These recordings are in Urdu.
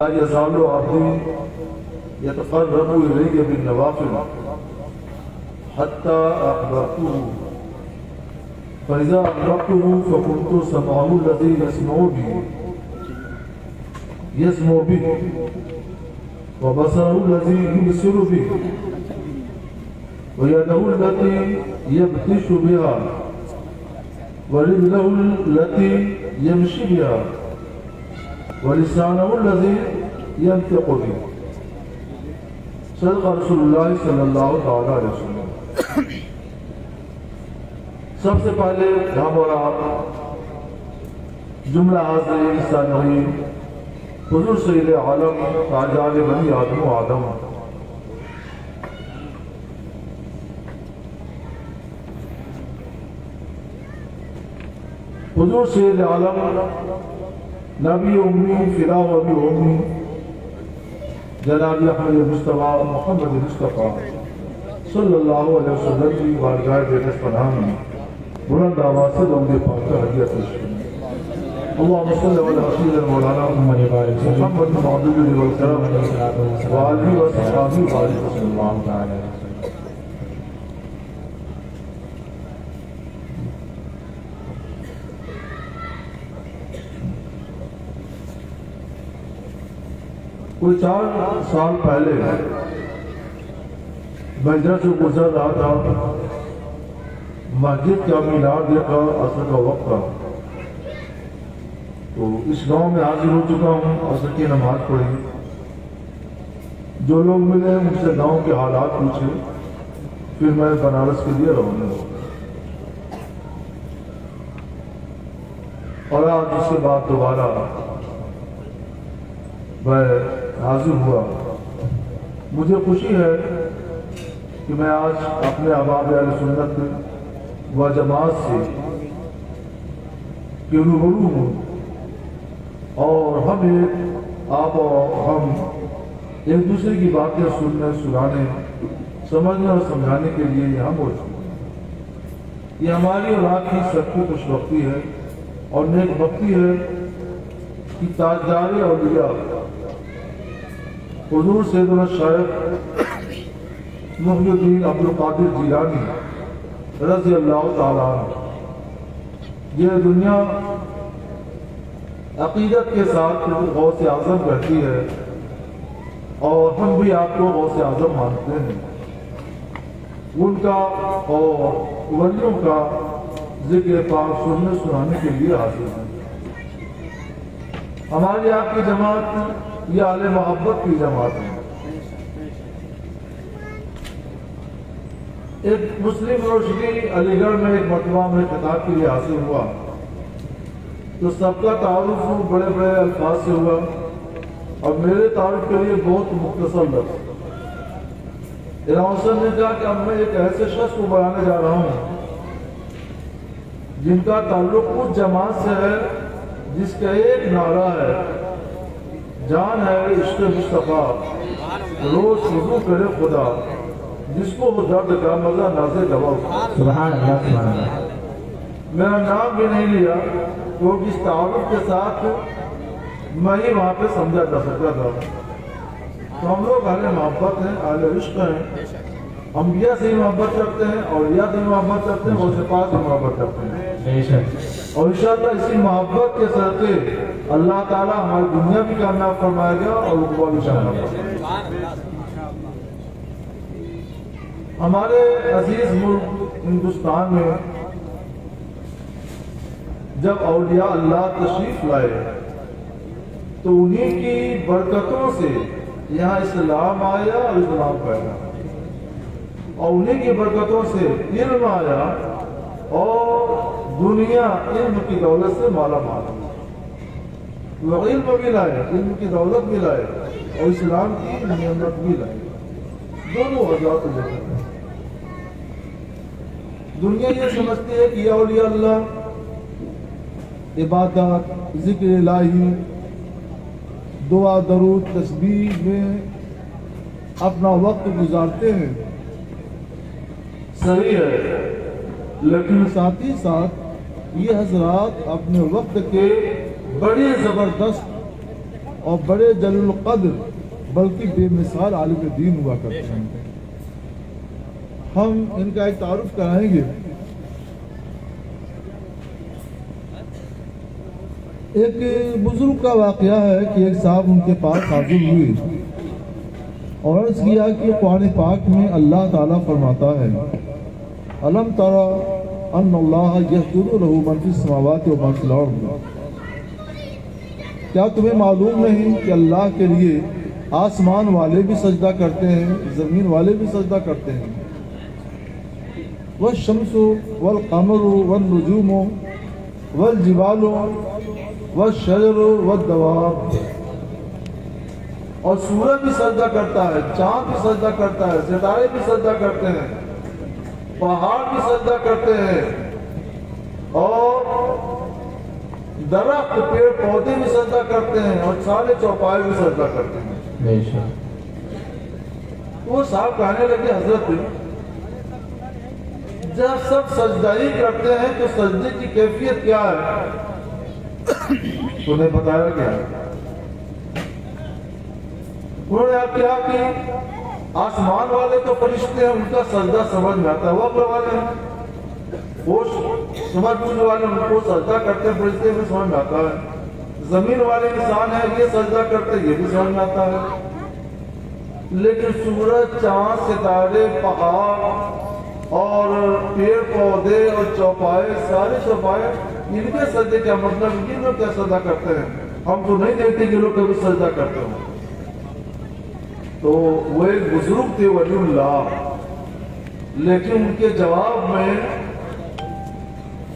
لا يزال عبدي يتقرب إلي بالنوافل حتى أحببته فإذا أحببته فكنت سمعه الذي يسمع به وبصره الذي يبصر به ويده التي يبطش بها ورجله التي يمشي بها ولسانه الذي ينطق به. صدق رسول اللہ صلی اللہ علیہ وسلم. سب سے پہلے ہم اور آپ جملہ حاضرین سامعین حضور سید عالم تاجدار بنی آدم و آدم حضور سید عالم نبی امی فدا و ابی امی جناب احمد مصطفیٰ محمد مصطفیٰ صلی اللہ علیہ وسلم کی بارگاہ دیکھت پناہ میں بلند آواز سے درود پاک کا ہدیہ پیش کریں. اللہم صلی علی رسول مولانا محمد معدود والکرم وآلہ و صحابہ وآلہ وسلم. کوئی 4 سال پہلے میں ادھر سے گزر رہا تھا. مسجد کا مینار دیکھا، عصر کا وقت تھا تو اس گاؤں میں حاضر ہو چکا ہوں. عصر کی نماز پڑھی. جو لوگ ملے مجھ سے گاؤں کے حالات پوچھے، پھر میں بنارس کے لیے روانہ ہوا اور آج اس کے بعد دوبارہ میں حاضر ہوا. مجھے خوشی ہے کہ میں آج اپنے احباب اہل سنت و جماعت سے روبرو ہوں اور ہم آپ اور ہم ایک دوسرے کی باتیں سننے، سنانے، سمجھنے اور سمجھانے کے لیے یہاں موجود ہیں. یہ ہماری اور آپ کی سب کی خوش بختی ہے اور نیک بختی ہے کہ تاجدار اولیاء حضور سیدنا الشیخ محی الدین عبدالقادر جیلانی رضی اللہ تعالیٰ عنہ یہ دنیا عقیدت کے ساتھ غوث اعظم کہتی ہے اور ہم بھی آپ کو غوث اعظم مانتے ہیں. ان کا اور ولیوں کا ذکر پاک سننے سنانے کے لیے حاضر ہیں. ہماری آپ کی جماعت یہ اہل محبت کی جماعت ہے. ایک مسلم یونیورسٹی علی گڑھ میں ایک مرتبہ میں خطاب کے لیے حاصل ہوا تو سب کا تعارف بڑے بڑے الفاظ سے ہوا اور میرے تعارف کے لیے بہت مختصر لفظ. امام حسن نے کہا کہ اب میں ایک ایسے شخص کو بلانے جا رہا ہوں جن کا تعلق اس جماعت سے ہے جس کا ایک نعرہ ہے، جان ہے عشق مصطفیٰ، روز وضو کرے خدا، جس کو وہ درد کا مزہ نازے دوا. سبحان اللہ سبحان اللہ. میرا نام بھی نہیں لیا تو اس تعارف کے ساتھ میں ہی وہاں پہ سمجھا جا سکتا تھا. تو ہم لوگ اہل محبت ہیں، اہل عشق ہیں. انبیاء سے ہی محبت کرتے ہیں، اولیاء سے محبت کرتے ہیں، غوث پاک سے محبت کرتے ہیں. اور انشاءاللہ اسی محبت کے صدقے اللہ تعالیٰ ہماری دنیا بھی کامیاب فرمائے گا اور عقبہ بھی کامیاب فرمائے گا. ہمارے عزیز ملک ہندوستان میں جب اولیاء اللہ تشریف لائے تو انہی کی برکتوں سے یہاں اسلام آیا اور اسلام پھیلا اور انہی کی برکتوں سے علم آیا اور دنیا علم کی دولت سے مالا مال. وہ علم بھی لائے، علم کی دولت بھی لائے اور اسلام کی نعمت بھی لائے. دونوں حضرات لے کر دنیا یہ سمجھتی ہے کہ یہ اولیاء اللہ عبادت، ذکر الہی، دعا درود تسبیح میں اپنا وقت گزارتے ہیں. صحیح ہے، لیکن ساتھ ہی ساتھ یہ حضرات اپنے وقت کے بڑے زبردست اور بڑے جلیل القدر بلکہ بے مثال عالم دین ہوا کرتے ہیں۔ ہم ان کا ایک تعارف کرائیں گے۔ ایک بزرگ کا واقعہ ہے کہ ایک صاحب ان کے پاس حاضر ہوئے اور عرض کیا کہ قرآن پاک میں اللہ تعالیٰ فرماتا ہے الم ترى ان اللہ یسجد لہ من فی السماوات و من فی الارض، کیا تمہیں معلوم نہیں کہ اللہ کے لیے آسمان والے بھی سجدہ کرتے ہیں، زمین والے بھی سجدہ کرتے ہیں۔ والشمس والقمر والنجوم والجبال والشجر والدواب، اور سورج بھی سجدہ کرتا ہے، چاند بھی سجدہ کرتا ہے، ستارے بھی سجدہ کرتے ہیں، پہاڑ بھی سجدہ کرتے ہیں، اور درخت پیڑ پودے بھی سجدہ کرتے ہیں، اور سارے چوپائے بھی سجدہ کرتے ہیں۔ وہ صاحب کہنے لگے حضرت جب سب سجدائی کرتے ہیں تو سجدے کی کیفیت کیا ہے؟ انہیں بتایا کیا؟ انہوں نے آپ کہا کہ آسمان والے تو فرشتے ہیں، ان کا سجدہ سمجھ میں آتا ہے، وہ اپنے والے ہیں، وہ سمجھ بوجھ والے ان کو سجدہ کرتے ہیں، فرشتے بھی سمجھ میں آتا ہے۔ زمین والے انسان ہیں، یہ سجدہ کرتے ہیں، یہ بھی سمجھ میں آتا ہے۔ لیکن سورج، چاند، ستارے، پہاڑ اور پیڑ پودے اور چوپائے، سارے چوپائے، ان کے سجدے کیا مطلب؟ یہ لوگ کیا سجدہ کرتے ہیں؟ ہم تو نہیں دیکھتے کہ لوگ کبھی سجدہ کرتے ہوں۔ تو وہ ایک بزرگ تھے ولی اللہ، لیکن ان کے جواب میں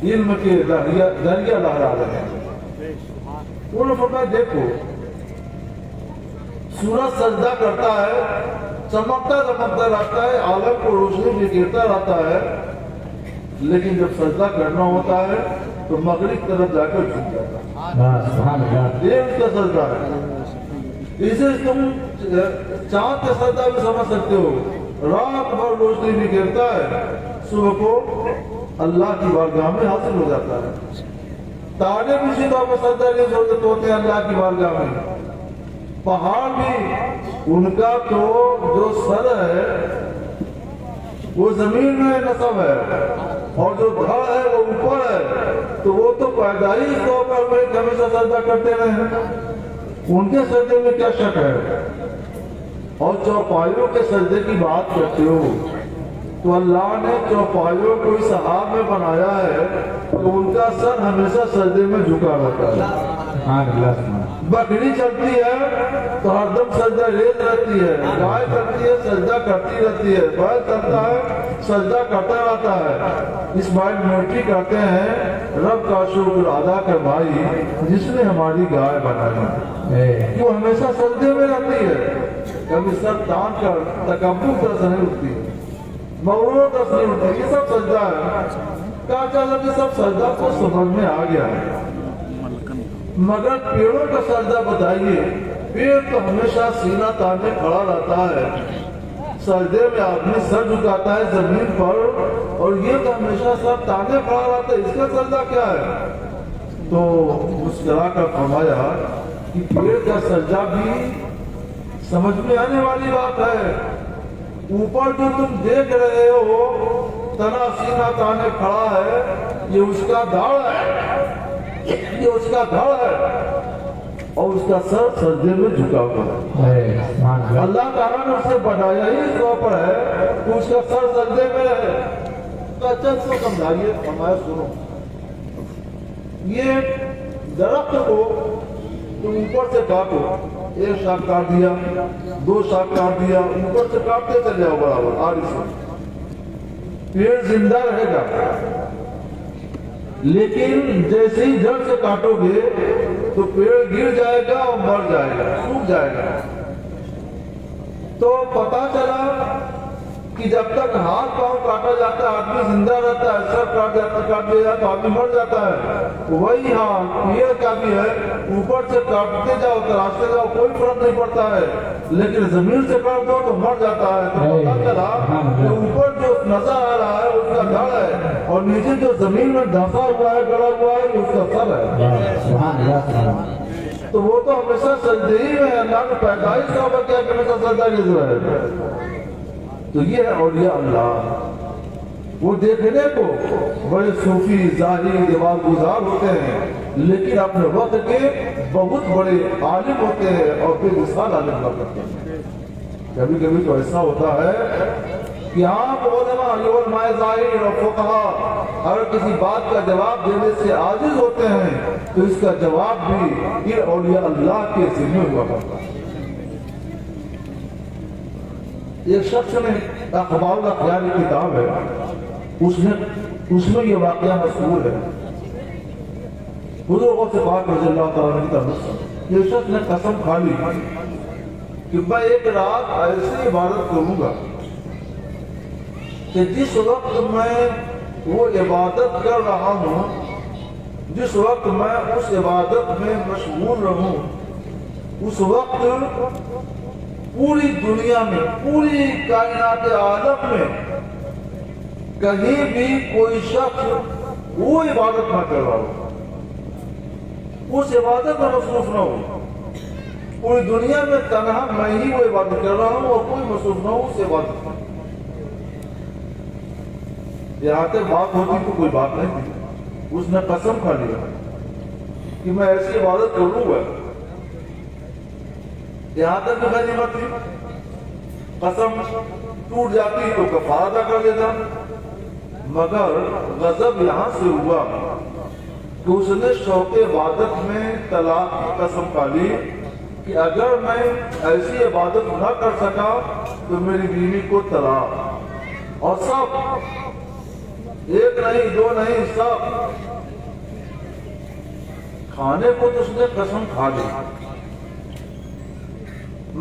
علم کے دریا لہرا رہے ہیں۔ انہوں نے فرمایا دیکھو سورج سجدہ کرتا ہے، چمکتا چمکتا رہتا ہے، عالم کو روشنی بکھیرتا رہتا ہے، لیکن جب سجدہ کرنا ہوتا ہے تو مغرب طرف جا کر جھک جاتا ہے۔ یہ اس کا سجدہ ہے۔ اسے تم چاند کا سجدہ بھی سمجھ سکتے ہو، رات بھر روشنی بکھیرتا ہے، صبح کو اللہ کی بارگاہ میں حاصل ہو جاتا ہے۔ تارے بھی اسی طور پر سجدہ نہیں سوچتے ہوتے ہیں اللہ کی بارگاہ میں۔ پہاڑ بھی ان کا تو جو سر ہے وہ زمین میں نصب ہے، اور جو دھڑ ہے وہ اوپر ہے، تو وہ تو پیدائش طور پر وہ ہمیشہ سجدہ کرتے رہے ہیں، ان کے سجدے میں کیا شک ہے؟ اور چوپائیوں کے سجدے کی بات کرتے ہو تو اللہ نے چوپائیوں کو اس حال میں بنایا ہے کہ ان کا سر ہمیشہ سجدے میں جھکا رہتا ہے۔ بکری چلتی ہے تو ہر دم سجدہ ریز رہتی ہے، گائے کرتی ہے سجدہ کرتی رہتی ہے، بیل چلتا ہے سجدہ کرتا رہتا ہے۔ اسماعیل ملٹری کہتے ہیں رب کا شکر ادا کر بھائی جس نے ہماری گائے بنائی، وہ ہمیشہ سجدے میں رہتی ہے، کبھی سر تان کر تکبر طرح سے نہیں اٹھتی، مغرور طرح سے نہیں اٹھتی۔ یہ سب سجدہ ہے۔ کہا چاہتا کہ سب سجدہ کو سمجھ میں آ گیا ہے، مگر پیڑوں کا سجدہ بتائیے۔ پیڑ تو ہمیشہ سینہ تانے کھڑا رہتا ہے، سجدے میں آدمی سر جھکاتا ہے زمین پر، اور یہ تو ہمیشہ سر تانے کھڑا رہتا ہے، اس کا سجدہ کیا ہے؟ تو مسکرا کر فرمایا کہ پیڑ کا سجدہ بھی سمجھ میں آنے والی بات ہے۔ اوپر جو تم دیکھ رہے ہو تنا سینہ تانے کھڑا ہے، یہ اس کا دھڑ ہے، یہ اس کا دھڑ ہے، اور اس کا سر سجدے میں جھکا ہوا ہے۔ اللہ تعالیٰ نے اسے بڑھایا ہی اس طور پر ہے کہ اس کا سر سجدے میں ہے۔ تو چند سے سمجھائیے، ہمارے سنو، یہ درخت کو تم اوپر سے کاٹو، ایک شاخ کاٹ دیا، دو شاخ کاٹ دیا، اوپر سے کاٹتے چلے جاؤ برابر آڑی سے، پیڑ زندہ رہے گا، لیکن جیسے ہی جڑ سے کاٹو گے تو پیڑ گر جائے گا اور مر جائے گا، سوکھ جائے گا۔ تو پتا چلا کہ جب تک ہاتھ پاؤں کاٹا جاتا ہے آدمی زندہ رہتا ہے، سر کاٹ دیا جاتا تو آدمی مر جاتا ہے، وہی ہاں پیڑ کا بھی ہے، اوپر سے کاٹتے جاؤ تراشتے جاؤ کوئی فرق نہیں پڑتا ہے، لیکن زمین سے کاٹ دو تو مر جاتا ہے۔ تو پتا چلا کہ اوپر جو نظر آ رہا ہے اس کا دھڑ ہے، اور نیچے جو زمین میں دھنسا ہوا ہے گڑا ہوا ہے اس کا سر ہے۔ تو وہ تو ہمیشہ سجدے ہی میں، اللہ نے پیدائش کا وقت کیا کہ ہمیشہ سجدہ کی ضرورت ہے۔ تو یہ ہے اولیاء اللہ، وہ دیکھنے کو بڑے صوفی ظاہری دیوار گزار ہوتے ہیں لیکن اپنے وقت کے بہت بڑے عالم ہوتے ہیں اور بے مثال عالم ہوا کرتے ہیں۔ کبھی کبھی تو ایسا ہوتا ہے کہ آپ علماء علماء ظاہر اور فقہاء اگر کسی بات کا جواب دینے سے عاجز ہوتے ہیں تو اس کا جواب بھی یہ اولیاء اللہ کے ذمہ ہوا کرتا ہے۔ ایک شخص نے اخبار الاخیار کی کتاب ہے، اس میں یہ واقعہ مذکور ہے۔ حضور غوث پاک رضی اللہ تعالیٰ کی طرف سے یہ شخص نے قسم کھا لی کہ میں ایک رات ایسی عبادت کروں گا کہ جس وقت میں وہ عبادت کر رہا ہوں، جس وقت میں اس عبادت میں مشغول رہوں، اس وقت پوری دنیا میں، پوری کائنات عالم میں کہیں بھی کوئی شخص وہ عبادت نہ کر رہا ہو، اس عبادت میں مصروف نہ ہو، پوری دنیا میں تنہا میں ہی وہ عبادت کر رہا ہوں اور کوئی مصروف نہ ہو اس عبادت میں۔ یہاں تک بات ہوتی تو کوئی بات نہیں تھی، اس نے قسم کھا لیا کہ میں ایسی عبادت کروں گا، یہاں تک کہ غنیمت تھی، قسم ٹوٹ جاتی تو کفارہ ادا کر دیتا، مگر غضب یہاں سے ہوا کہ اس نے شوق عبادت میں طلاق کی قسم کھا لی کہ اگر میں ایسی عبادت نہ کر سکا تو میری بیوی کو طلاق، اور سب ایک نہیں دو نہیں سب کھانے کو تو اس نے قسم کھا لی،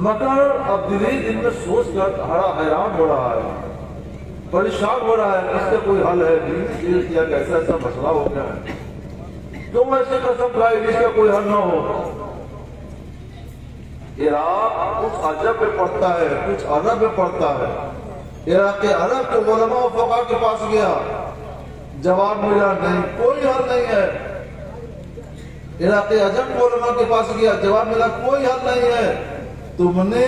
مگر اب دلی دن میں سوچ کر حیران ہو رہا ہے، پریشان ہو رہا ہے، اس کا کوئی حل ہے بھی کیا کہ ایسا مسئلہ ہو گیا ہے، تم ایسے قسم کھائی جس کا کوئی حل نہ ہو۔ عراق کچھ عجب میں پڑھتا ہے، کچھ عرب میں پڑھتا ہے، عراق عرب کے علماء و فقہ کے پاس گیا، جواب ملا نہیں، کوئی حل نہیں ہے۔ عراق عجم کے علماء کے پاس گیا، جواب ملا کوئی حل نہیں ہے، تم نے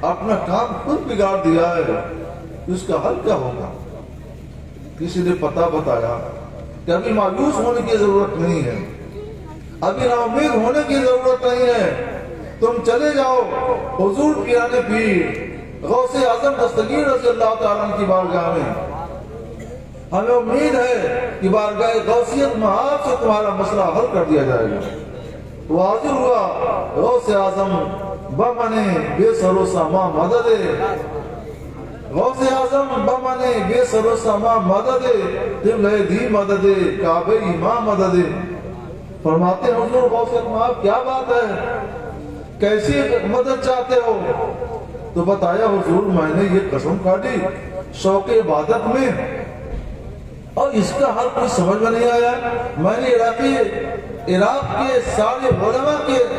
اپنا کام خود بگاڑ دیا ہے، اس کا حل کیا ہوگا؟ کسی نے پتہ بتایا کہ ابھی مایوس ہونے کی ضرورت نہیں ہے، ابھی نا امید ہونے کی ضرورت نہیں ہے، تم چلے جاؤ حضور پیرانے پیر غوث اعظم دستگیر رضی اللہ تعالیٰ کی بارگاہ میں، ہمیں امید ہے کہ بارگاہ غوثیت میں آپ سے تمہارا مسئلہ حل کر دیا جائے گا۔ وہ حاضر ہوا غوث اعظم بمنے بے سر و ساما مدد، غوث اعظم بمنے بے سر و ساما مدد، قبلہ دی مدد کعبہ ماں مدد۔ فرماتے ہیں حضور غوث اعظم کیا بات ہے، کیسی مدد چاہتے ہو؟ تو بتایا حضور میں نے یہ قسم کھا لی شوق عبادت میں، اور اس کا حل کوئی سمجھ میں نہیں آیا، میں نے عراق کے سارے علماء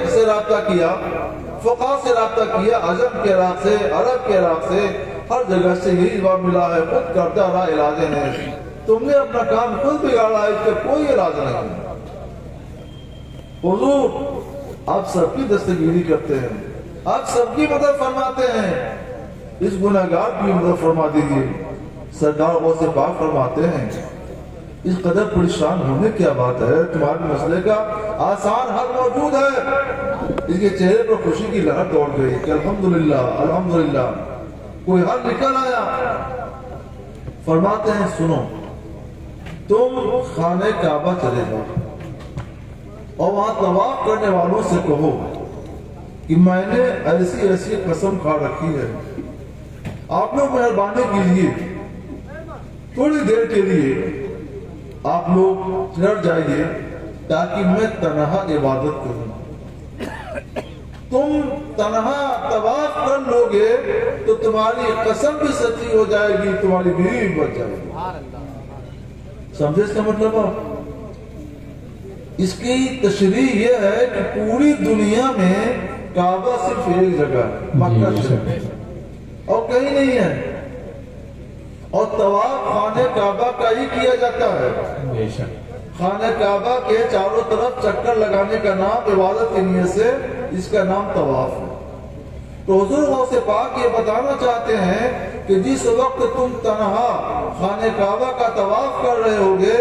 سے رابطہ کیا، فقہ سے رابطہ کیا، عجم کے عراق سے، عرب کے عراق سے، ہر جگہ سے یہی جواب ملا ہے، خود کرتا رہا علاج نہیں، تم نے اپنا کام خود بگاڑا ہے، اس کا کوئی علاج نہیں۔ حضور آپ سب کی دستگیری کرتے ہیں، آپ سب کی مدد فرماتے ہیں، اس گناہگار کی مدد فرما دیجیے۔ سرکار غوث پاک فرماتے ہیں اس قدر پریشان ہونے کیا بات ہے، تمہارے مسئلے کا آسان حل موجود ہے۔ اس کے چہرے پر خوشی کی لہر دوڑ گئی کہ الحمدللہ الحمدللہ کوئی حل نکل آیا۔ فرماتے ہیں سنو، تم خانہ کعبہ چلے جاؤ اور وہاں طواف کرنے والوں سے کہو کہ میں نے ایسی ایسی قسم کھا رکھی ہے، آپ لوگ مہربانی کیجیے تھوڑی دیر کے لیے آپ لوگ ٹھہر جائیے تاکہ میں تنہا عبادت کروں۔ تم تنہا طواف کر لوگے تو تمہاری قسم بھی سچی ہو جائے گی، تمہاری بیوی بھی بچ جائے گی۔ سمجھے اس کا مطلب؟ اس کی تشریح یہ ہے کہ پوری دنیا میں کعبہ صرف ایک جگہ ہے، مکہ شریف، اور کہیں نہیں ہے، اور طواف خانہ کعبہ کا ہی کیا جاتا ہے۔ خانہ کعبہ کے چاروں طرف چکر لگانے کا نام عبادت کی نیت سے اس کا نام طواف ہے۔ تو حضور غوث پاک یہ بتانا چاہتے ہیں کہ جس وقت تم تنہا خانہ کعبہ کا طواف کر رہے ہوگے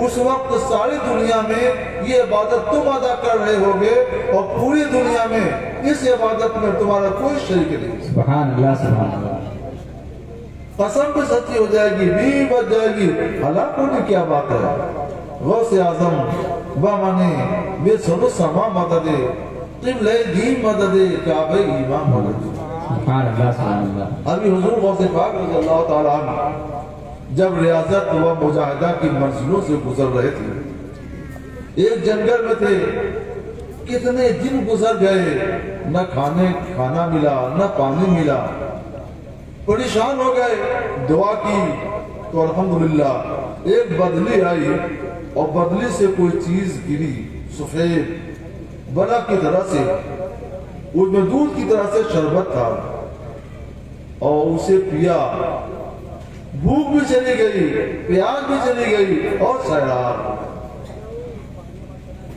اس وقت ساری دنیا میں یہ عبادت تم ادا کر رہے ہوگے اور پوری دنیا میں اس عبادت میں تمہارا کوئی شریک نہیں۔ سبحان اللہ سبحان اللہ۔ قسم بھی سچی ہو جائے گی، بھی بچ جائے گی، ہلاک ہونے کیا بات ہے۔ غوث اعظم بامانے بے سب سما مدد قبلہ دی مدد کعبہ امام مدد۔ سبحان اللہ سبحان اللہ۔ ابھی حضور غوث پاک رضی اللہ تعالیٰ عنہ جب ریاضت و مجاہدہ کی منزلوں سے گزر رہے تھے، ایک جنگل میں تھے، کتنے دن گزر گئے، نہ کھانا ملا نہ پانی ملا، پریشان ہو گئے، دعا کی تو الحمدللہ ایک بدلی آئی اور بدلی سے کوئی چیز گری، سفید برف کی طرح سے، اس میں دودھ کی طرح سے شربت تھا اور اسے پیا، بھوک بھی چلی گئی، پیاس بھی چلی گئی اور سیراب۔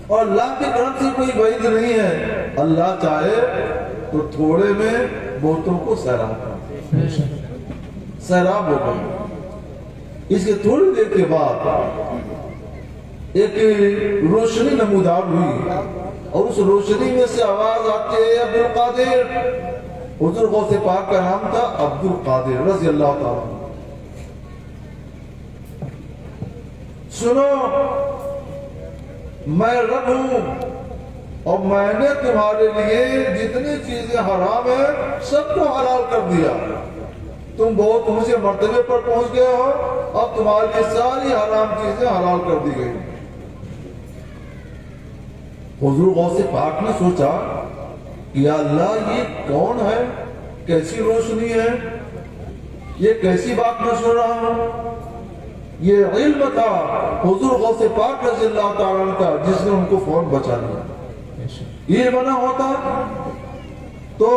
اور اللہ کے کرم سے کوئی بعید نہیں ہے، اللہ چاہے تو تھوڑے میں بہتوں کو سیراب کر سیراب ہو گئے۔ اس کے تھوڑی دیر کے بعد ایک روشنی نمودار ہوئی اور اس روشنی میں سے آواز آتی ہے عبد القادر۔ حضور غوث پاک کا نام تھا عبد القادر رضی اللہ تعالیٰ۔ سنو، میں رب ہوں اور میں نے تمہارے لیے جتنی چیزیں حرام ہیں سب کو حلال کر دیا۔ تم بہت اونچے مرتبے پر پہنچ گئے ہو، اب تمہارے لیے ساری حرام چیزیں حلال کر دی گئی۔ حضور غوث پاک نے سوچا کہ یا اللہ یہ کون ہے، کیسی روشنی ہے، یہ کیسی بات میں سن رہا ہوں۔ یہ علم تھا حضور غوث پاک رضی اللہ تعالیٰ عنہ کا جس نے ان کو فوراً بچا لیا۔ یہ بنا ہوتا تو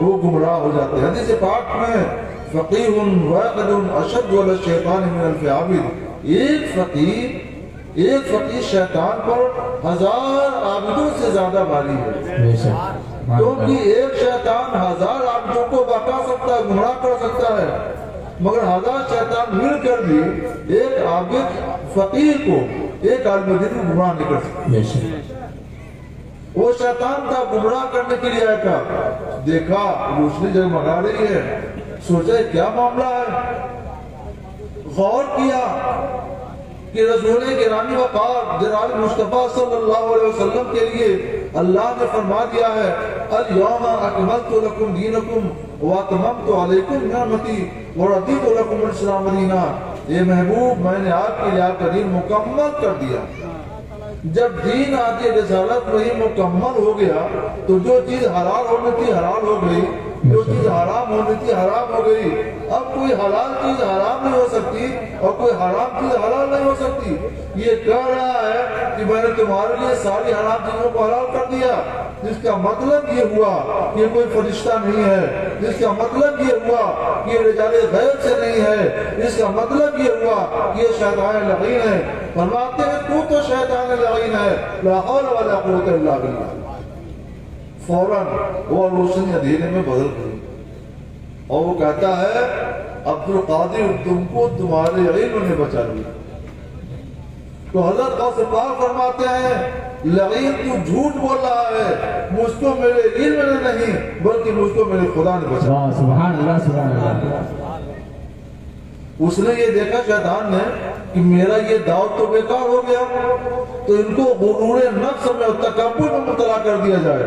وہ گمراہ ہو جاتے ہیں۔ حدیث پاک میں فقیہ واحد اشد علی الشیطان من الف عابد، ایک فقیر شیطان پر 1000 عابدوں سے زیادہ بھاری ہے، کیونکہ ایک شیطان 1000 عابدوں کو بہکا سکتا ہے، گمراہ کر سکتا ہے، مگر 1000 شیطان مل کر بھی ایک عابد فقیر کو، ایک عالم دین کو گمراہ نہیں کر سکتا۔ وہ شیطان تھا، گمراہ کرنے کے لیے آیا تھا، دیکھا روشنی جگمگا رہی ہے، سوچا کیا معاملہ ہے، غور کیا کہ رسول گرامی وقار جناب مصطفیٰ صلی اللہ علیہ وسلم کے لیے اللہ نے فرما دیا ہے الیوم اکملت لکم دینکم واتممت علیکم نعمتی ورضیت لکم الاسلام دینا۔ اے محبوب، میں نے آپ کے لیے آپ کا دین مکمل کر دیا۔ جب دین آتی رسالت وہی مکمل ہو گیا تو جو چیز حلال ہونی تھی حلال ہو گئی، جو چیز حرام ہونی تھی حرام ہو گئی۔ اب کوئی حلال چیز حرام نہیں ہو سکتی اور کوئی حرام چیز حلال نہیں ہو سکتی۔ یہ کہہ رہا ہے کہ میں نے تمہارے لیے ساری حرام چیزوں کو حلال کر دیا، جس کا مطلب یہ ہوا کہ کوئی فرشتہ نہیں ہے، جس کا مطلب یہ ہوا کہ رجال غیب سے نہیں ہے، جس کا مطلب یہ ہوا کہ یہ شیطان لعین ہے۔ فرماتے ہیں تو شیطان لعین ہے، لا حول ولا قوت الا باللہ۔ فوراً وہ روشنی اندھیرے میں بدل گئی اور وہ کہتا ہے عبد القادر تم کو تمہارے علم نے بچا لیا۔ تو حضرت غوث پاک فرماتے ہیں لعین تو جھوٹ بول رہا ہے، مجھ کو میرے علم نے نہیں بلکہ مجھ کو میرے خدا نے بچا لیا۔ سبحان اللہ سبحان اللہ۔ اس نے یہ دیکھا شیطان نے کہ میرا یہ دعوت تو بیکار ہو گیا، تو ان کو غرور نفس میں اور تکبر میں مبتلا کر دیا جائے۔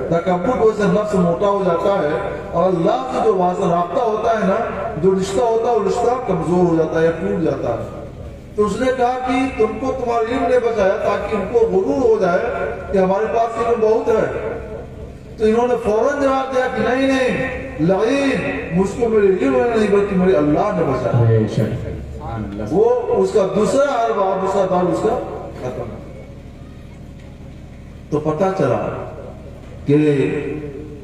تکبر کو سے نفس موٹا ہو جاتا ہے اور اللہ سے جو رابطہ ہوتا ہے نا، جو رشتہ ہوتا ہے وہ رشتہ کمزور ہو جاتا ہے، ٹوٹ جاتا ہے۔ تو اس نے کہا کہ تم کو تمہارے علم نے بچایا تاکہ ان کو غرور ہو جائے کہ ہمارے پاس علم بہت ہے۔ تو انہوں نے فوراً جواب دیا کہ نہیں نہیں لعین، مجھ کو میرے علم نہیں بلکہ میرے اللہ نے بچایا۔ وہ اس کا دوسرا حرب اور دوسرا دور اس کا ختم۔ تو پتہ چلا کہ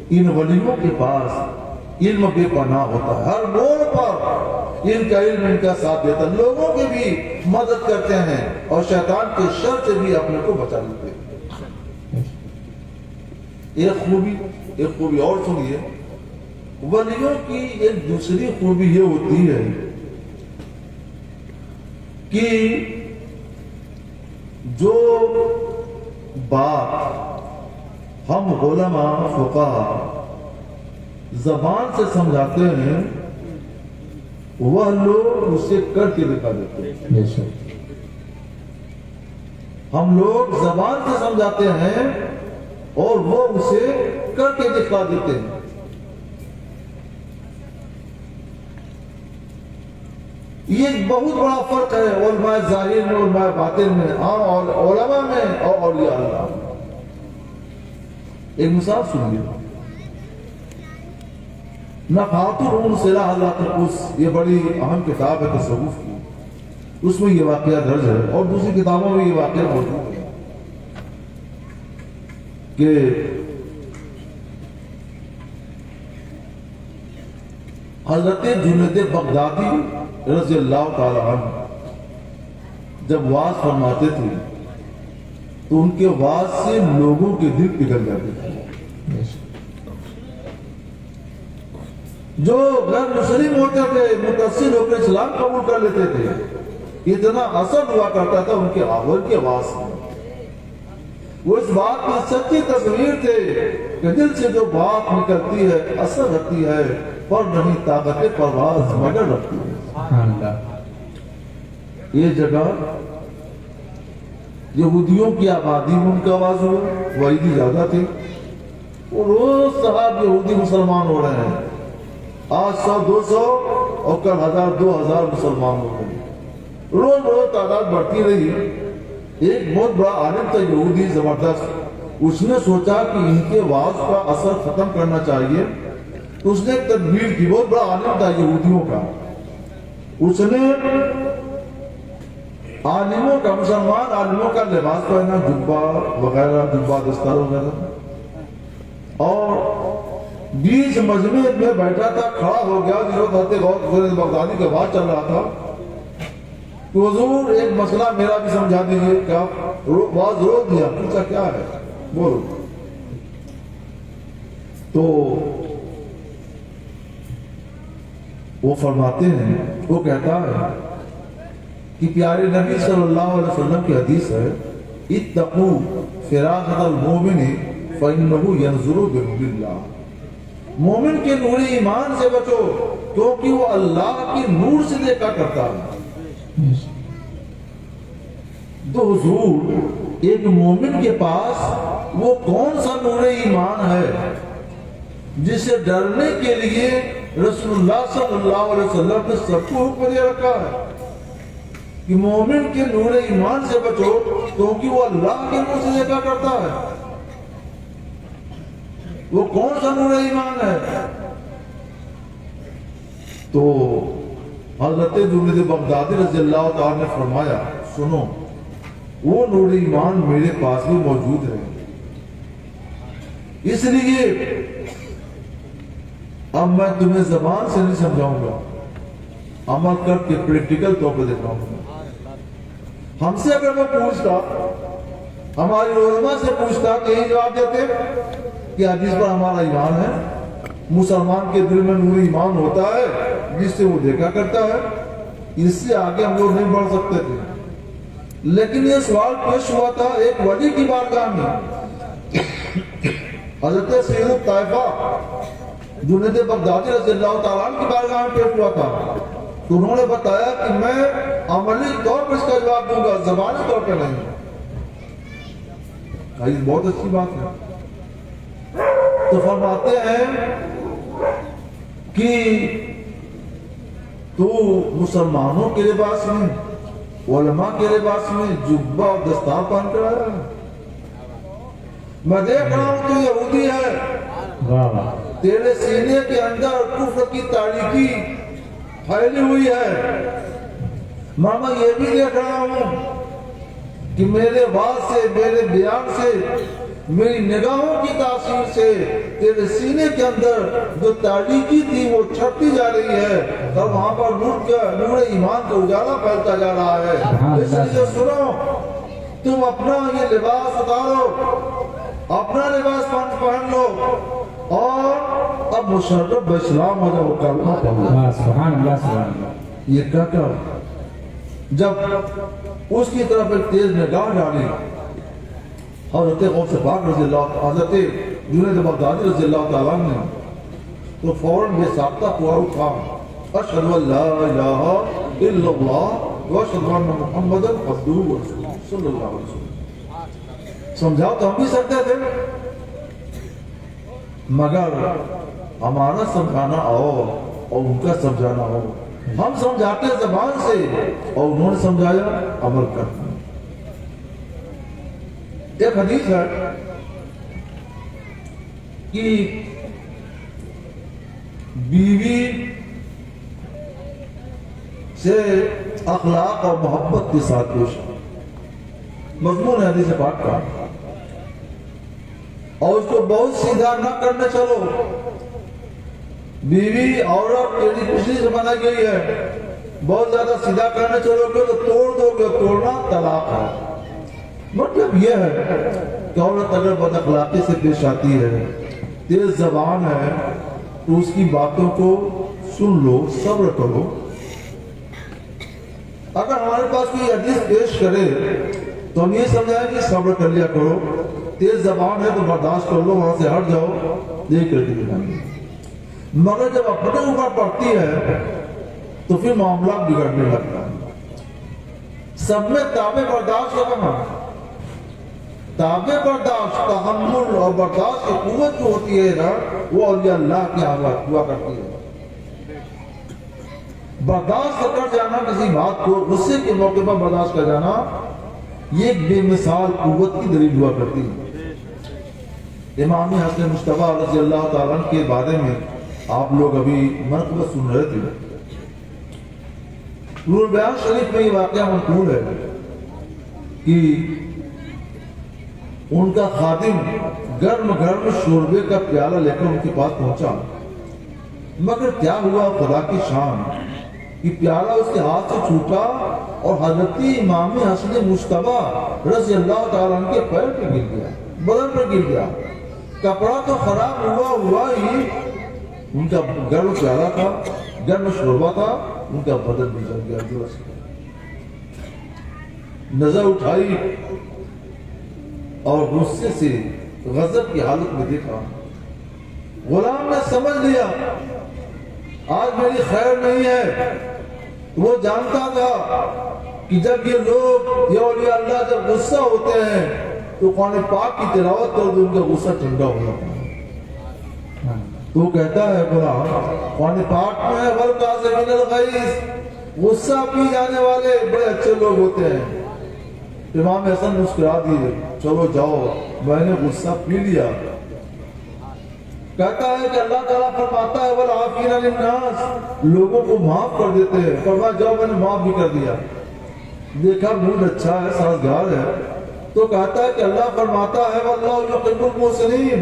ان ولیوں کے پاس علم بے پناہ ہوتا ہے، ہر موڑ پر ان کا علم ان کا ساتھ دیتا ہے، لوگوں کی بھی مدد کرتے ہیں اور شیطان کے شر سے بھی اپنے کو بچا لیتے ہیں۔ ایک خوبی اور سنیے، ولیوں کی ایک دوسری خوبی یہ ہوتی ہے کہ جو بات ہم علماء فقہاء زبان سے سمجھاتے ہیں وہ لوگ اسے کر کے دکھا دیتے ہیں۔ ہم لوگ زبان سے سمجھاتے ہیں اور وہ اسے کر کے دکھا دیتے ہیں۔ یہ ایک بہت بڑا فرق ہے علماء ظاہر میں، علماء باطن میں، اور علماء میں اور اولیاء اللہ میں۔ ایک مثال سنیے، نفحات العون صلاح اللہ تقص، یہ بڑی اہم کتاب ہے تصوف کی، اس میں یہ واقعہ درج ہے اور دوسری کتابوں میں یہ واقعہ موجود ہے کہ حضرت جنید بغدادی رضی اللہ تعالی عنہ جب واعظ فرماتے تھے تو ان کے واعظ سے لوگوں کے دل پگھل جاتے تھے۔ جو غیر مسلم ہوتے تھے متاثر ہو کر اسلام قبول کر لیتے تھے، اتنا اثر ہوا کرتا تھا ان کے آواز میں۔ وہ اس بات کی سچی تصویر تھے کہ دل سے جو بات نکلتی ہے اثر رکھتی ہے، پر نہیں طاقت پرواز مگر رکھتی ہے۔ یہ جگہ یہودیوں کی آبادی میں ان کا آواز ہوا، وعیدی زیادہ تھے، اور روز صاحب یہودی مسلمان ہو رہے ہیں، آج 100 200 اور کل 1000 2000 مسلمان ہو رہے ہیں، روز روز تعداد بڑھتی رہی۔ ایک بہت بڑا عالم تھا یہودی زبردست، اس نے سوچا کہ ان کے واعظ کا اثر ختم کرنا چاہیے، تو اس نے ایک تدبیر کی، بہت بڑا عالم تھا یہودیوں کا، اس نے عالموں کا، مسلمان عالموں کا لباس پہنا، جبہ وغیرہ، جبہ دستار وغیرہ، اور بیچ مجمع میں بیٹھا تھا، کھڑا ہو گیا جس وقت حضرت غوث بغدادی کا بات چل رہا تھا کہ حضور ایک مسئلہ میرا بھی سمجھا دیجیے۔ کیا واعظ روک دیا، پوچھا کیا ہے، بولو۔ تو وہ فرماتے ہیں، وہ کہتا ہے کہ پیارے نبی صلی اللہ علیہ وسلم کی حدیث ہے، اتقوا فراست المومن فإنه ينظر بنور اللہ، مومن کے نور ایمان سے بچو کیونکہ وہ اللہ کی نور سے دیکھا کرتا ہے۔ تو حضور ایک مومن کے پاس وہ کون سا نور ایمان ہے جسے ڈرنے کے لیے رسول اللہ صلی اللہ علیہ وسلم نے سب کو حکم دے رکھا ہے کہ مومن کے نور ایمان سے بچو کیونکہ وہ اللہ کے نور سے دیکھا کرتا ہے۔ وہ کون سا نور ایمان ہے؟ تو حضرت جنید بغدادی رضی اللہ تعالی نے فرمایا، سنو، وہ نور ایمان میرے پاس بھی موجود ہے، اس لیے اب میں تمہیں زبان سے نہیں سمجھاؤں گا، عمل کر کے پریکٹیکل طور پہ دکھاؤں گا۔ ہم سے اگر میں پوچھتا، ہماری علماء سے پوچھتا کہ یہی جواب دیتے کہ حدیث پر ہمارا ایمان ہے، مسلمان کے دل میں نور ایمان ہوتا ہے جس سے وہ دیکھا کرتا ہے، اس سے آگے ہم لوگ نہیں بڑھ سکتے تھے۔ لیکن یہ سوال پیش ہوا تھا ایک ولی کی بارگاہ میں، حضرت سید الطائفہ جنید بغدادی رضی اللہ تعالیٰ عنہ کی بارگاہ میں پیش ہوا تھا، تو انہوں نے بتایا کہ میں عملی طور پر اس کا جواب دوں گا، زبانی طور پر نہیں۔ یہ بہت اچھی بات ہے۔ تو فرماتے ہیں کہ تو مسلمانوں کے لباس میں، علماء کے لباس میں جبہ اور دستار پہن کر آیا ہے، میں دیکھ رہا ہوں تو یہودی ہے، تیرے سینے کے اندر کفر کی تاریکی پھیلی ہوئی ہے۔ ماما یہ بھی دیکھ رہا ہوں کہ میرے بات سے، میرے بیان سے میری نگاہوں کی تاثیر سے تیرے سینے کے اندر جو تاریکی تھی وہ چھٹتی جا رہی ہے اور وہاں پر نور ایمان کا اجالا پھیلتا جا رہا ہے۔ اس لیے سنو، تم اپنا یہ لباس اتارو، اپنا لباس پہن لو اور اب مشرف باسلام ہو جاؤ، کلمہ پڑھو۔ سبحان اللہ سبحان اللہ۔ یہ کیا کر جب اس کی طرف ایک تیز نگاہ ڈالی حضرت غوث پاک رضی اللہ، حضرت جنید بغدادی رضی اللہ تعالیٰ نے، تو فوراً بے ساختہ پورا اٹھا، اشہد ان لا الہ الا اللہ واشہد ان محمد عبدہ ورسولہ صلی اللہ علیہ وسلم۔ سمجھاؤ تو ہم بھی سکتے تھے، مگر ہمارا سمجھانا ہو اور ان کا سمجھانا ہو۔ ہم سمجھاتے زبان سے اور انہوں نے سمجھایا عمل کرتے۔ ایک حدیث ہے کہ بیوی سے اخلاق اور محبت کے ساتھ پیش، مضمون ہے حدیث پاک کا، اور اس کو بہت سیدھا نہ کرنے چلو۔ بیوی عورت تیری خوشی سے بنائی گئی ہے، بہت زیادہ سیدھا کرنے چلو گے تو توڑ دو گے، توڑنا طلاق ہے۔ مطلب یہ ہے کہ عورت اگر بد اخلاقی سے پیش آتی ہے، تیز زبان ہے، تو اس کی باتوں کو سن لو، صبر کرو۔ اگر ہمارے پاس کوئی حدیث پیش کرے تو ہم یہ سمجھائیں کہ صبر کر لیا کرو، تیز زبان ہے تو برداشت کر لو، وہاں سے ہٹ جاؤ، یہ کرتی بنائیں۔ مگر جب اپنے اوپر پڑتی ہے تو پھر معاملہ بگڑنے لگتا ہے۔ سب میں تابع برداشت کرنا، تابع برداشت، تحمل اور برداشت کی قوت جو ہوتی ہے نا، وہ اولیاء اللہ کی آواز ہوا کرتی ہے۔ برداشت کر جانا کسی بات کو، غصے کے موقع پر برداشت کر جانا، یہ ایک بے مثال قوت کی دلیل ہوا کرتی ہے۔ امام حسن مصطفیٰ رضی اللہ تعالیٰ کے بارے میں آپ لوگ ابھی منقبت سن رہے تھے۔ نور البیان شریف میں یہ واقعہ منقول ہے کہ ان کا خادم گرم گرم شوربے کا پیالہ لے کر ان کے پاس پہنچا، مگر کیا ہوا خدا کی شان کہ پیالہ اس کے ہاتھ سے چھوٹا اور حضرت امام حسن مصطفیٰ رضی اللہ تعالیٰ عنہ کے پیر پہ گر گیا، بدن پر گر گیا۔ کپڑا تو خراب ہوا ہی، ان کا گرم پیالہ تھا، گرم شوربہ تھا، ان کا بدن بھی جل گیا۔ نظر اٹھائی اور غصے سے غضب کی حالت میں دیکھا، غلام نے سمجھ لیا آج میری خیر نہیں ہے۔ وہ جانتا تھا کہ جب یہ لوگ، یہ اولیاء اللہ جب غصہ ہوتے ہیں تو قرآن پاک کی تلاوت کر دو، ان کا غصہ ٹھنڈا ہو جاتا ہے۔ تو کہتا ہے غلام، قرآن پاک میں والکاظمین الغیظ، غصہ پی جانے والے بڑے اچھے لوگ ہوتے ہیں۔ امام حسن مسکرا دیے، چلو جاؤ، میں نے غصہ پی لیا۔ کہتا ہے کہ اللہ تعالیٰ فرماتا ہے والعافین عن الناس، لوگوں کو معاف کر دیتے ہیں، فرمایا جاؤ میں نے معاف بھی کر دیا۔ دیکھا موڈ اچھا ہے، سازگار ہے، تو کہتا ہے کہ اللہ فرماتا ہے واللہ یحب المحسنین،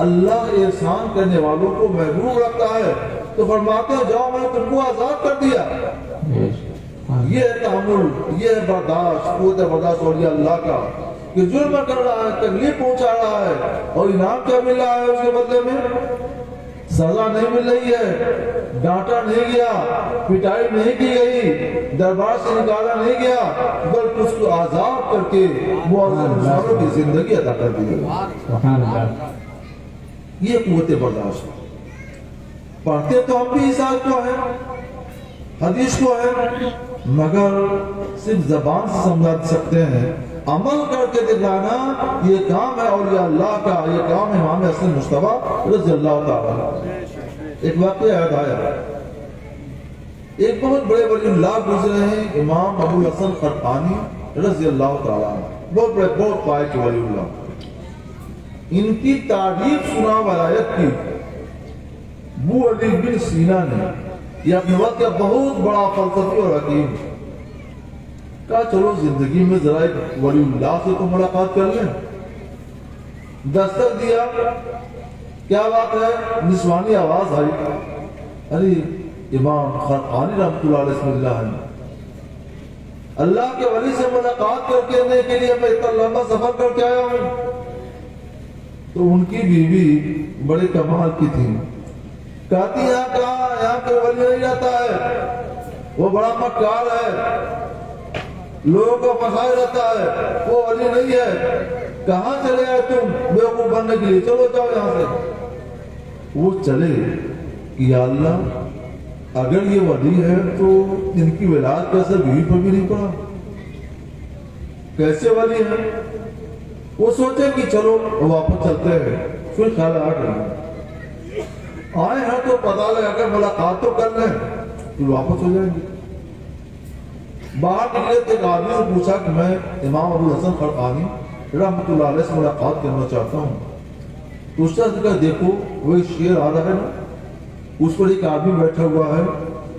اللہ احسان کرنے والوں کو محبوب رکھتا ہے۔ تو فرماتے ہیں جاؤ میں نے تم کو آزاد کر دیا۔ یہ ہے تحمل، یہ ہے برداشت، قوت برداشت اولیاء اللہ کا، کہ جرم کر رہا ہے، تکلیف پہنچا رہا ہے، اور انعام کیا مل رہا ہے اس کے بدلے میں؟ سزا نہیں مل رہی ہے، ڈانٹا نہیں گیا، پٹائی نہیں کی گئی، دربار سے نکالا نہیں گیا، بلکہ اس کو آزاد کر کے معزز انسانوں کی زندگی عطا کر دی گئی۔ یہ قوت برداشت۔ پڑھتے تو ہم بھی اس آیت کو ہیں، حدیث کو ہے، مگر صرف زبان سے سمجھا سکتے ہیں، عمل کر کے دکھانا یہ کام ہے اولیاء اللہ کا، یہ کام ہے امام حسن مصطفیٰ رضی اللہ تعالیٰ۔ ایک واقعہ یاد آیا، ایک بہت بڑے ولی اللہ گزرے ہیں، امام ابو الحسن قرطانی رضی اللہ تعالیٰ، بہت بڑے بہت پائے کے ولی اللہ۔ ان کی تعریف سنا ولایت کی ابو علی بن سینا نے، یہ اپنے وقت کا بہت بڑا فلسفی اور حکیم، کہا چلو زندگی میں ذرا ایک ولی اللہ سے تو ملاقات کر لیں۔ دستک دیا، کیا بات ہے؟ نسوانی آواز آئی، ارے امام خرقانی رحمۃ اللہ علیہ بسم اللہ ہے، اللہ کے ولی سے ملاقات کرنے کے لیے میں اتنا لمبا سفر کر کے آیا ہوں۔ تو ان کی بیوی بڑے کمال کی تھی، کہتی یہاں کہاں، یہاں کوئی ولی نہیں رہتا ہے، وہ بڑا مکار ہے، لوگوں کو پھنسائے رہتا ہے، وہ ولی نہیں ہے، کہاں چلے آئے تم بیوقوف بننے کے لیے، چلو جاؤ یہاں سے۔ وہ چلے، یا اللہ اگر یہ ولی ہے تو ان کی ولایت کیسے بیوی پر بھی نہیں پڑا، کیسے ولی ہے؟ وہ سوچے کہ چلو واپس چلتے ہیں، پھر خیال آ گیا آئے ہیں تو پتہ لگا کر ملاقات تو کر لیں پھر واپس ہو جائیں گے۔ باہر نکلے تو ایک آدمی نے پوچھا کہ میں امام ابو الحسن خرقانی رحمۃ اللہ علیہ سے ملاقات کرنا چاہتا ہوں۔ تو اس نے کہا دیکھو وہ ایک شعر آ رہا ہے نا، اس پر ایک آدمی بیٹھا ہوا ہے،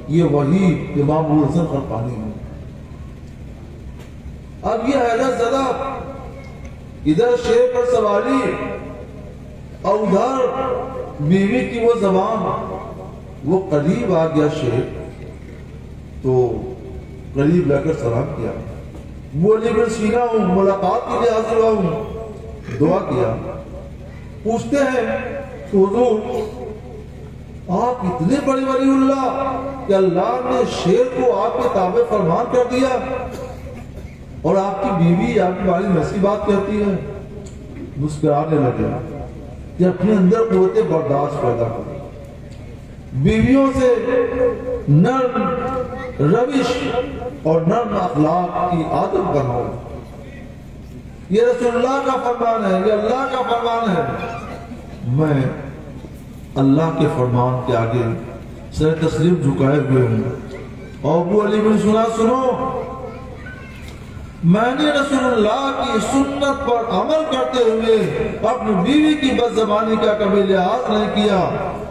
یہ وہی امام ابو الحسن خرقانی ہے۔ اب یہ حیرت زدہ ادھر شیر پر سواری اور ادھر بیوی کی وہ زبان، وہ قریب آ گیا شیر تو قریب لے کر سلام کیا، بولی بن سینا ہوں، ملاقات کے لیے حاضر ہوا ہوں، دعا کیا۔ پوچھتے ہیں حضور آپ اتنے بڑے ولی اللہ کہ اللہ نے شیر کو آپ کے تابع فرمان کر دیا اور آپ کی بیوی آپ کے بارے میں ایسی بات کہتی ہے؟ مسکرانے لگے کہ اپنے اندر قوت برداشت پیدا کرو، بیویوں سے نرم روش اور نرم اخلاق کی عادت بناؤ۔ یہ رسول اللہ کا فرمان ہے، یہ اللہ کا فرمان ہے۔ میں اللہ کے فرمان کے آگے سر تسلیم جھکائے ہوئے ہوں۔ اور ابو علی بن سنو، میں نے رسول اللہ کی سنت پر عمل کرتے ہوئے اپنی بیوی کی بد زبانی کا کبھی لحاظ نہیں کیا،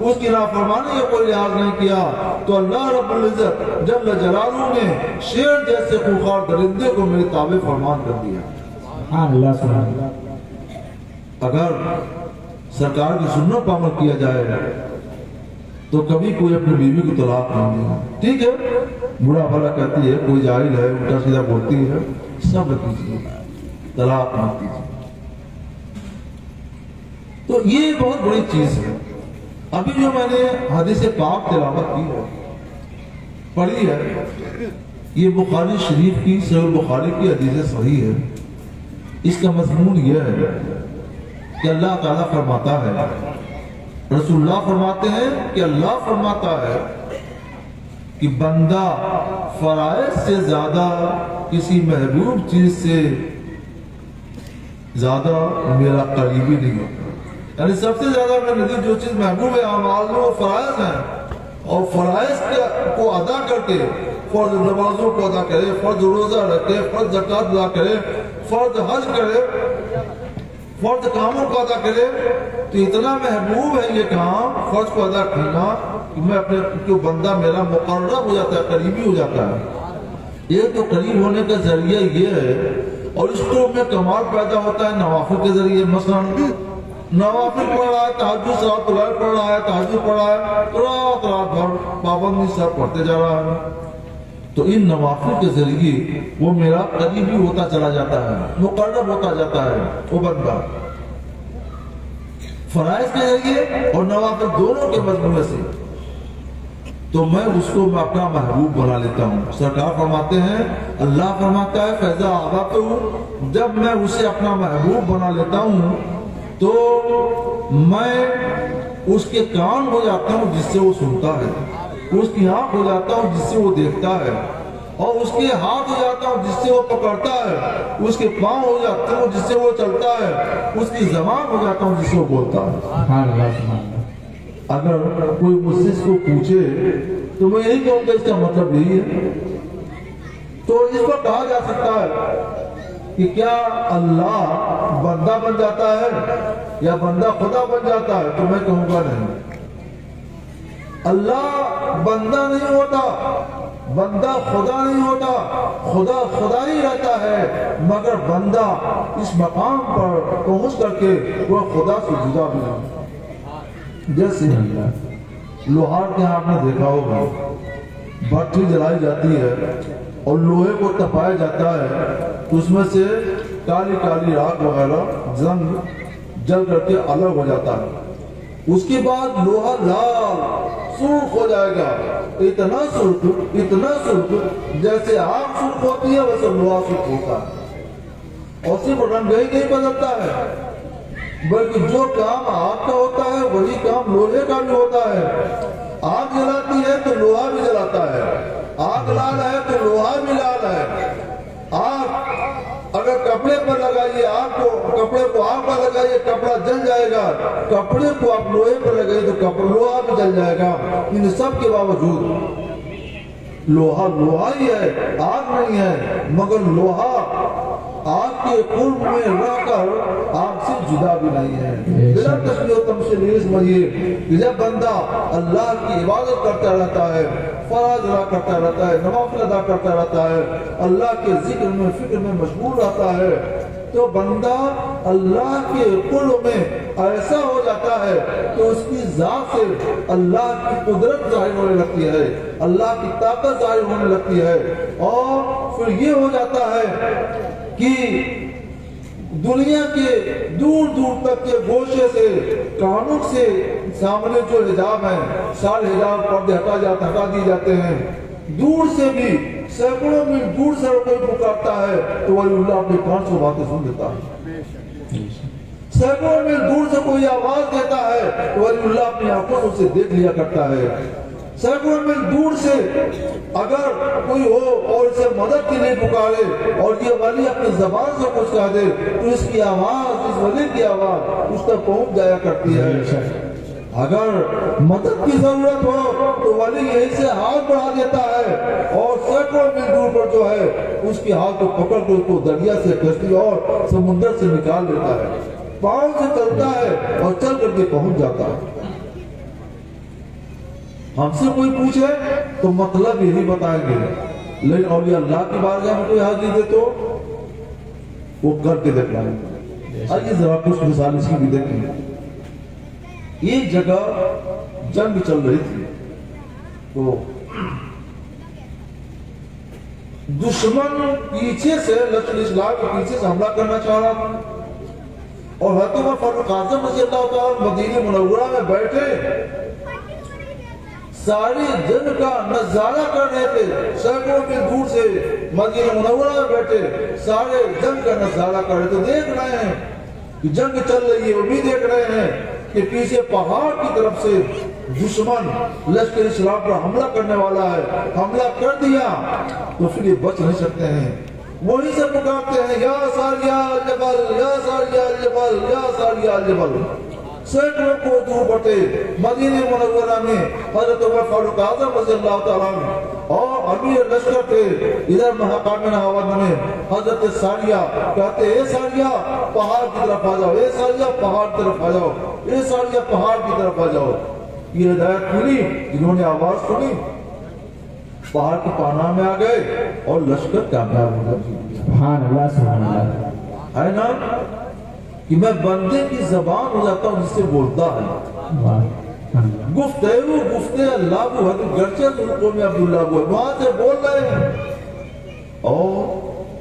اس کی نافرمانی کا کوئی لحاظ نہیں کیا، تو اللہ رب العزت جل جلالہ نے شیر جیسے خوخار درندے کو میرے تابع فرمان کر دیا۔ اللہ سبحان اللہ۔ اگر سرکار کی سنت پر عمل کیا جائے تو کبھی کوئی اپنی بیوی کو طلاق نہیں دیا۔ ٹھیک ہے برا بھلا کہتی ہے، کوئی جاہل ہے الٹا سیدھا بولتی ہے، صبر کیجیے، طلاق نہ کیجیے۔ تو یہ بہت بڑی چیز ہے۔ ابھی جو میں نے حدیث پاک تلاوت کی ہے، پڑھی ہے، یہ بخاری شریف کی صحیح بخاری کی حدیث صحیح ہے۔ اس کا مضمون یہ ہے کہ اللہ تعالیٰ فرماتا ہے، رسول اللہ فرماتے ہیں کہ اللہ فرماتا ہے کہ بندہ فرائض سے زیادہ کسی محبوب چیز سے زیادہ میرا قریبی نہیں ہوتا۔ یعنی سب سے زیادہ میرے نزدیک جو چیز محبوب ہے اعمال میں وہ فرائض ہیں، اور فرائض کو ادا کر کے فرض نمازوں کو ادا کرے، فرض روزہ رکھے، فرض زکوٰۃ ادا کرے، فرض حج کرے، فرض کاموں کو ادا کرے، تو اتنا محبوب ہے یہ کام فرض کو ادا کرنا کہ میں اپنے جو بندہ میرا مقرب ہو جاتا ہے، قریبی ہو جاتا ہے۔ یہ تو قریب ہونے کا ذریعہ یہ ہے، اور اس کو میں کمال پیدا ہوتا ہے نوافل کے ذریعے۔ مثلا نوافل پڑھ رہا ہے، تہجد صلاۃ اللیل پڑھ رہا ہے، تہجد پڑھ رہا ہے، تو رات بھر پابندی سے پڑھتے جا رہا ہے، تو ان نوافل کے ذریعے وہ میرا قریبی ہوتا چلا جاتا ہے، مقرب ہوتا جاتا ہے وہ بندہ۔ فرائض کے ذریعے اور نوافل دونوں کے مجموعے سے تو میں اس کو اپنا محبوب بنا لیتا ہوں۔ سرکار فرماتے ہیں، اللہ فرماتا ہے فیضا احببتہ، جب میں اسے اپنا محبوب بنا لیتا ہوں تو میں اس کے کان ہو جاتا ہوں جس سے وہ سنتا ہے، اس کی آنکھ ہو جاتا ہوں جس سے وہ دیکھتا ہے، اور اس کے ہاتھ ہو جاتا ہوں جس سے وہ پکڑتا ہے، اس کے پاؤں ہو جاتا ہوں جس سے وہ چلتا ہے، اس کی زبان ہو جاتا ہوں جس سے وہ بولتا ہے۔ اگر کوئی مجھ سے اس کو پوچھے تو میں یہی کہوں کہ اس کا مطلب یہی ہے۔ تو اس پر کہا جا سکتا ہے کہ کیا اللہ بندہ بن جاتا ہے یا بندہ خدا بن جاتا ہے؟ تو میں کہوں گا نہیں، اللہ بندہ نہیں ہوتا بندہ خدا نہیں ہوتا، خدا خدا ہی رہتا ہے، مگر بندہ اس مقام پر پہنچ کر کے وہ خدا سے جدا بھی نہیں۔ جیسے لوہار کے آپ نے دیکھا ہوگا، بھٹی جلائی جاتی ہے اور لوہے کو تپایا جاتا ہے تو اس میں سے کالی کالی راکھ وغیرہ زنگ جل کر کے الگ ہو جاتا ہے۔ اس کے بعد لوہا لال سرخ ہو جائے گا، اتنا سرخ جیسے آگ سرخ ہوتی ہے ویسے لوہا سرخ ہوتا ہے، اور صرف رنگ ہی نہیں بدلتا ہے بلکہ جو کام آگ کا ہوتا ہے وہی کام لوہے کا بھی ہوتا ہے۔ آگ جلاتی ہے تو لوہا بھی جلاتا ہے، آگ لال ہے تو لوہا بھی لال ہے۔ آگ اگر کپڑے پر لگائیے، کپڑے کو آگ پر لگائیے کپڑا جل جائے گا، کپڑے کو آپ لوہے پر لگائیے تو لوہا بھی جل جائے گا۔ ان سب کے باوجود لوہا ہی ہے، آگ نہیں ہے، مگر لوہا آگ کے قرب میں رہ کر آگ سے جدا بھی نہیں ہے۔ بلا تشبیہ و تمثیل سمجھیے کہ جب بندہ اللہ کی عبادت کرتا رہتا ہے، فرائض ادا کرتا رہتا ہے، نوافل ادا کرتا رہتا ہے، اللہ کے ذکر میں فکر میں مشغول رہتا ہے، تو بندہ اللہ کے قرب میں ایسا ہو جاتا ہے کہ اس کی ذات سے اللہ کی قدرت ظاہر ہونے لگتی ہے، اللہ کی طاقت ظاہر ہونے لگتی ہے، اور پھر یہ ہو جاتا ہے کہ دنیا کے دور دور تک کے گوشے سے کانوں سے سامنے جو حجاب ہیں سارے حجاب پردے ہٹا دیے جاتے ہیں۔ دور سے بھی سینکڑوں میل دور سے کوئی پکارتا ہے تو ولی اللہ اپنے کان سے باتیں سن لیتا ہے، سینکڑوں میل دور سے کوئی آواز دیتا ہے تو ولی اللہ اپنی آنکھوں سے اسے دیکھ لیا کرتا ہے، سینکڑوں میل دور سے اگر کوئی ہو اور اسے مدد کے لیے پکارے اور یہ ولی اپنی زبان سے کچھ کہہ دے تو اس کی آواز، اس ولی کی آواز اس تک پہنچ جایا کرتی ہے۔ اگر مدد کی ضرورت ہو تو ولی یہیں سے ہاتھ بڑھا دیتا ہے اور سینکڑوں میل دور پر جو ہے اس کی ہاتھ کو پکڑ کر اس کو دریا سے کشتی اور سمندر سے نکال لیتا ہے، پاؤں سے چلتا ہے اور چل کر کے پہنچ جاتا ہے۔ ہم سے کوئی پوچھے تو مطلب یہی بتائیں گے، لیکن اولیاء اللہ کی بارگاہ میں کوئی حاضری دے تو وہ کر کے دکھائیں گے۔ آئیے ذرا کچھ مثال اس کی بھی دیکھیں۔ ایک جگہ جنگ چل رہی تھی تو دشمن پیچھے سے لشکر اسلام کے پیچھے سے حملہ کرنا چاہ رہا تھا، اور حضرت عمر فاروق اعظم رضی اللہ تعالیٰ مدینہ منورہ میں بیٹھے ساری جنگ کا نظارہ کر رہے تھے، سینکڑوں میل دور سے مدینہ منورہ میں بیٹھے سارے جنگ کا نظارہ کر رہے تھے، دیکھ رہے ہیں کہ جنگ چل رہی ہے، وہ بھی دیکھ رہے ہیں کہ پیچھے پہاڑ کی طرف سے دشمن لشکر اسلام پر حملہ کرنے والا ہے، حملہ کر دیا تو پھر یہ بچ نہیں سکتے ہیں، وہی سے پکارتے ہیں یا ساریہ الجبل یا ساریہ الجبل یا ساریہ الجبل۔ سینکڑوں کو دور بڑھتے مدینہ منورہ میں حضرت عمر فاروق اعظم رضی اللہ تعالیٰ عنہ اور امیر لشکر تھے، ادھر محقامین آواد میں حضرت ساریہ کہتے اے ساریہ پہاڑ کی طرف آ جاؤ، اے ساریہ پہاڑ کی طرف آ جاؤ، اے ساریہ پہاڑ کی طرف آ جاؤ۔ یہ ہدایت ملی، جنہوں نے آواز سنی پہاڑ کی پناہ میں آ گئے اور لشکر کامیاب ہو گیا۔ سبحان اللہ سبحان اللہ، ہے نا کہ میں بندے کی زبان ہو جاتا ہوں جس سے بولتا ہے، گفتے اللہ کو ہے، گرچہ ترکوں میں عبداللہ کو ہے، وہاں سے بول رہے ہیں اور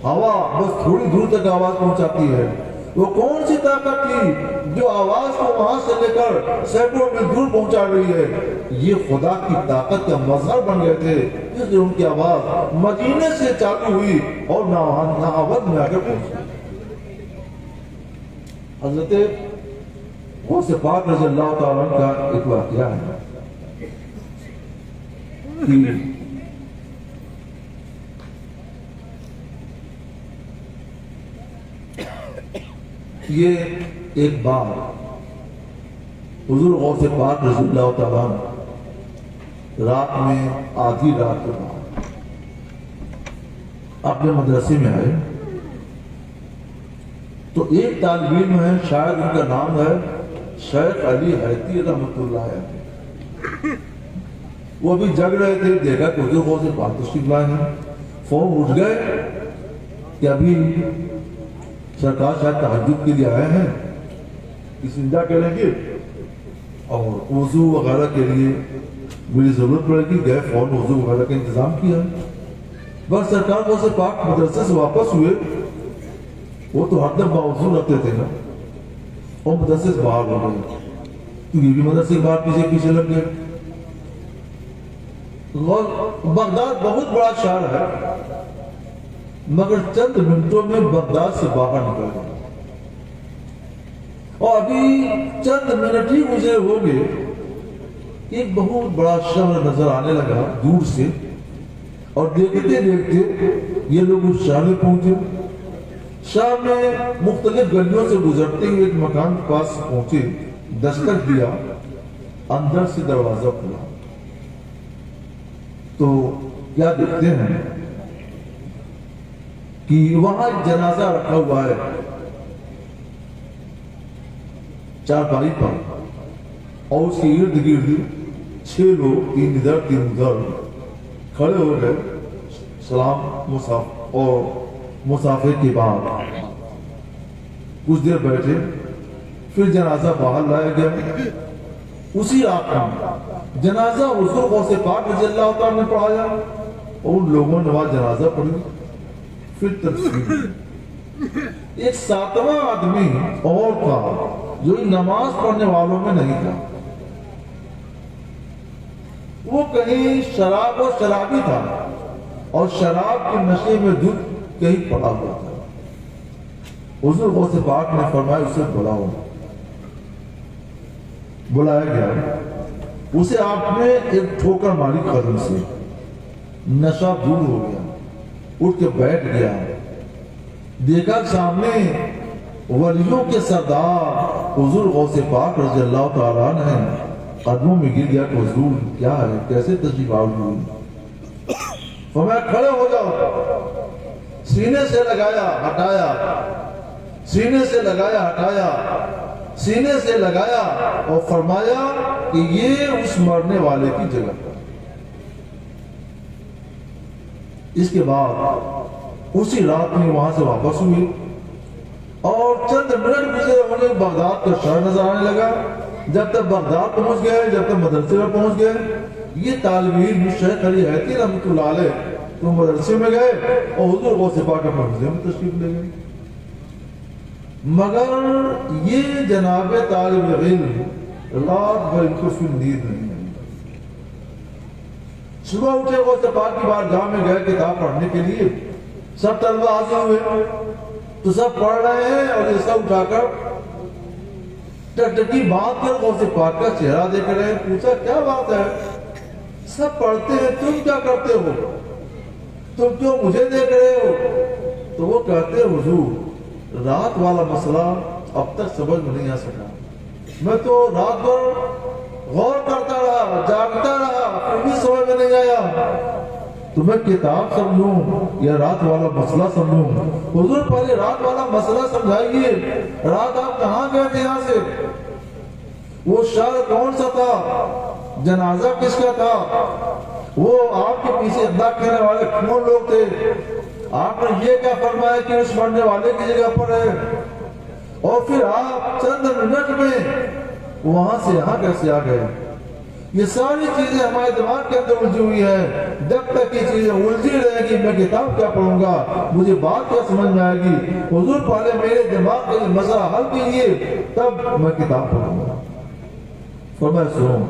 ہوا بس تھوڑی دور تک آواز پہنچاتی ہے۔ وہ کون سی طاقت تھی جو آواز کو وہاں سے لے کر سینکڑوں میل دور پہنچا رہی ہے؟ یہ خدا کی طاقت کا مظہر بن گئے تھے، اس لیے ان کی آواز مدینے سے چالو ہوئی اور ناآود میں آگے پہنچی۔ حضرت غوث پاک رضی اللہ تعالیٰ عنہ کا ایک واقعہ ہے کہ یہ ایک بار حضور غوث پاک رضی اللہ تعالیٰ عنہ رات میں آدھی رات کے بعد اپنے مدرسے میں آئے تو ایک طالب علم ہے، شاید ان کا نام ہے شیخ علی حیتی رحمۃ اللہ علیہ، وہ ابھی جگ رہے تھے، دیکھا کہ حضور غوث پاک تشریف لائے ہیں، فوراً اٹھ گئے کہ ابھی سرکار شاید تہجد کے لیے آئے ہیں، استنجا کریں گے اور وضو وغیرہ کے لیے مجھے ضرورت پڑے گی، گئے فوراً وضو وغیرہ کا انتظام کیا۔ بس سرکار غوث پاک مدرسے سے واپس ہوئے، وہ تو ہر دم باوضو رہتے تھے نا، اور مدرسے سے باہر ہو گئے تو یہ بھی مدرسے کے باہر پیچھے لگ گئے۔ بغداد بہت بڑا شہر ہے، مگر چند منٹوں میں بغداد سے باہر نکل گئے، اور ابھی چند منٹ ہی گزرے ہو گئے، ایک بہت بڑا شہر نظر آنے لگا دور سے، اور دیکھتے دیکھتے یہ لوگ اس شہر میں پہنچے۔ شہر میں مختلف گلیوں سے گزرتے ہوئے ایک مکان کے پاس پہنچے، دستک دیا، اندر سے دروازہ کھلا تو کیا دیکھتے ہیں کہ وہاں ایک جنازہ رکھا ہوا ہے چارپائی پر، اور اس کے ارد گرد 6 لوگ، 3 ادھر 3 ادھر کھڑے ہو گئے، سلام اور مسافے کے بعد کچھ دیر بیٹھے، پھر جنازہ باہر لایا گیا۔ اسی رات میں جنازہ حضور غوث پاک رضی اللہ تعالیٰ نے پڑھایا، اور ان لوگوں نے وہاں جنازہ پڑھی، پھر تدفین۔ ایک 7واں آدمی اور تھا جو نماز پڑھنے والوں میں نہیں تھا، وہ کہیں شراب اور شرابی تھا، اور شراب کے نشے میں دودھ کہیں پڑا ہوا تھا۔ حضور غوث پاک نے فرمایا اسے بلاؤ، بلایا گیا، اسے آپ نے ایک ٹھوکر ماری قدم سے، نشہ دور ہو گیا، اٹھ کے بیٹھ گیا، دیکھا سامنے ولیوں کے سردار حضور غوث پاک رضی اللہ تعالیٰ نے قدموں میں گر گیا کہ حضور کیا ہے، کیسے تشریف آوری؟ فرمایا کھڑے ہو جاؤ، سینے سے لگایا ہٹایا، سینے سے لگایا ہٹایا، سینے سے لگایا، اور فرمایا کہ یہ اس مرنے والے کی جگہ پر۔ اس کے بعد اسی رات میں وہاں سے واپس ہوئے، اور چند منٹ گزرے ہونے بغداد کا شہر نظر آنے لگا۔ جب تک بغداد پہنچ گئے، جب تک مدرسے میں پہنچ گئے، یہ طالب علم شیخ علی حیتی رحمۃ اللہ علیہ تو مدرسے میں گئے، اور حضور غوث پاک کے مدرسے میں تشریف لے گئے، مگر یہ جناب طالب علم رات بھر کو پھر نیند نہیں آئی۔ صبح اٹھے غوث پاک کی بارگاہ میں گئے کتاب پڑھنے کے لیے، سب طلبہ حاضر ہوئے تو سب پڑھ رہے ہیں، اور یہ سب اٹھا کر ٹکٹکی باندھ کر غوث پاک کا چہرہ دیکھ رہے ہیں۔ پوچھا کیا بات ہے؟ سب پڑھتے ہیں، تم کیا کرتے ہو؟ تم کیوں مجھے دیکھ رہے ہو؟ تو وہ کہتے ہیں حضور رات والا مسئلہ اب تک سمجھ میں نہیں آ سکا، میں تو رات بھر غور کرتا رہا، جاگتا رہا، پھر بھی سمجھ میں نہیں آیا، تو میں کتاب سمجھوں یا رات والا مسئلہ سمجھوں؟ حضور پہلے رات والا مسئلہ سمجھائیے، رات آپ کہاں گئے تھے یہاں سے؟ وہ شہر کون سا تھا؟ جنازہ کس کا تھا؟ وہ آپ کے پیچھے ادا کرنے والے کون لوگ تھے؟ آپ نے یہ کیا فرمایا کہ اس مرنے والے کی جگہ پر ہے؟ اور پھر آپ چند منٹ میں وہاں سے یہاں کیسے آ گئے؟ یہ ساری چیزیں ہمارے دماغ کے اندر الجھی ہوئی ہیں۔ جب تک یہ چیزیں الجھی رہے گی میں کتاب کیا پڑھوں گا، مجھے بات کیا سمجھ میں آئے گی؟ حضور پہلے میرے دماغ کے مسئلہ حل کیجیے، تب میں کتاب پڑھوں گا۔ فرمایا سنو،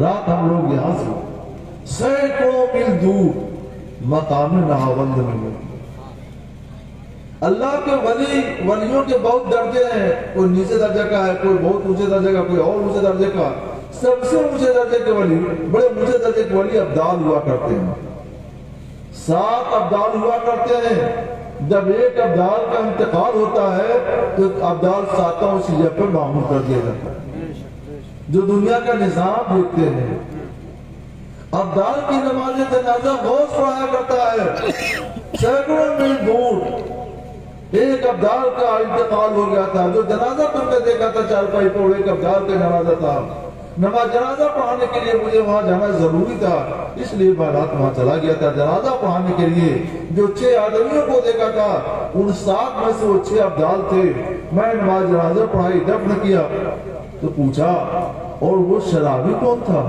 رات ہم لوگ یہاں سے سینکڑوں میل دور مقام نہاوند میں ہوئے۔ اللہ کے ولیوں کے بہت درجے ہیں، کوئی نیچے درجے کا ہے، کوئی بہت اونچے درجے کا، کوئی اور اونچے درجے کا۔ سب سے اونچے درجے کے ولی، بڑے اونچے درجے کے ولی ابدال ہوا کرتے ہیں، 7 ابدال ہوا کرتے ہیں۔ جب ایک ابدال کا انتقال ہوتا ہے تو ابدال 7 اسی جگہ پر معمول کر دیا جاتا ہے۔ جو دنیا کا نظام دیکھتے ہیں، ابدال کی نماز جنازہ غوث پڑھایا کرتا ہے، سینکڑوں میل دور ایک ابدال کا انتقال ہو گیا تھا۔ جو جنازہ تم نے دیکھا تھا چارپائی پر، ایک ابدال کا جنازہ تھا۔ نماز جنازہ پڑھانے کے لیے مجھے وہاں جانا ضروری تھا، اس لیے میں رات وہاں چلا گیا تھا جنازہ پڑھانے کے لیے۔ جو 6 آدمیوں کو دیکھا تھا ان 7 میں سے وہ 6 ابدال تھے۔ میں نماز جنازہ پڑھائی، دفن کیا تو پوچھا اور وہ شرابی کون تھا؟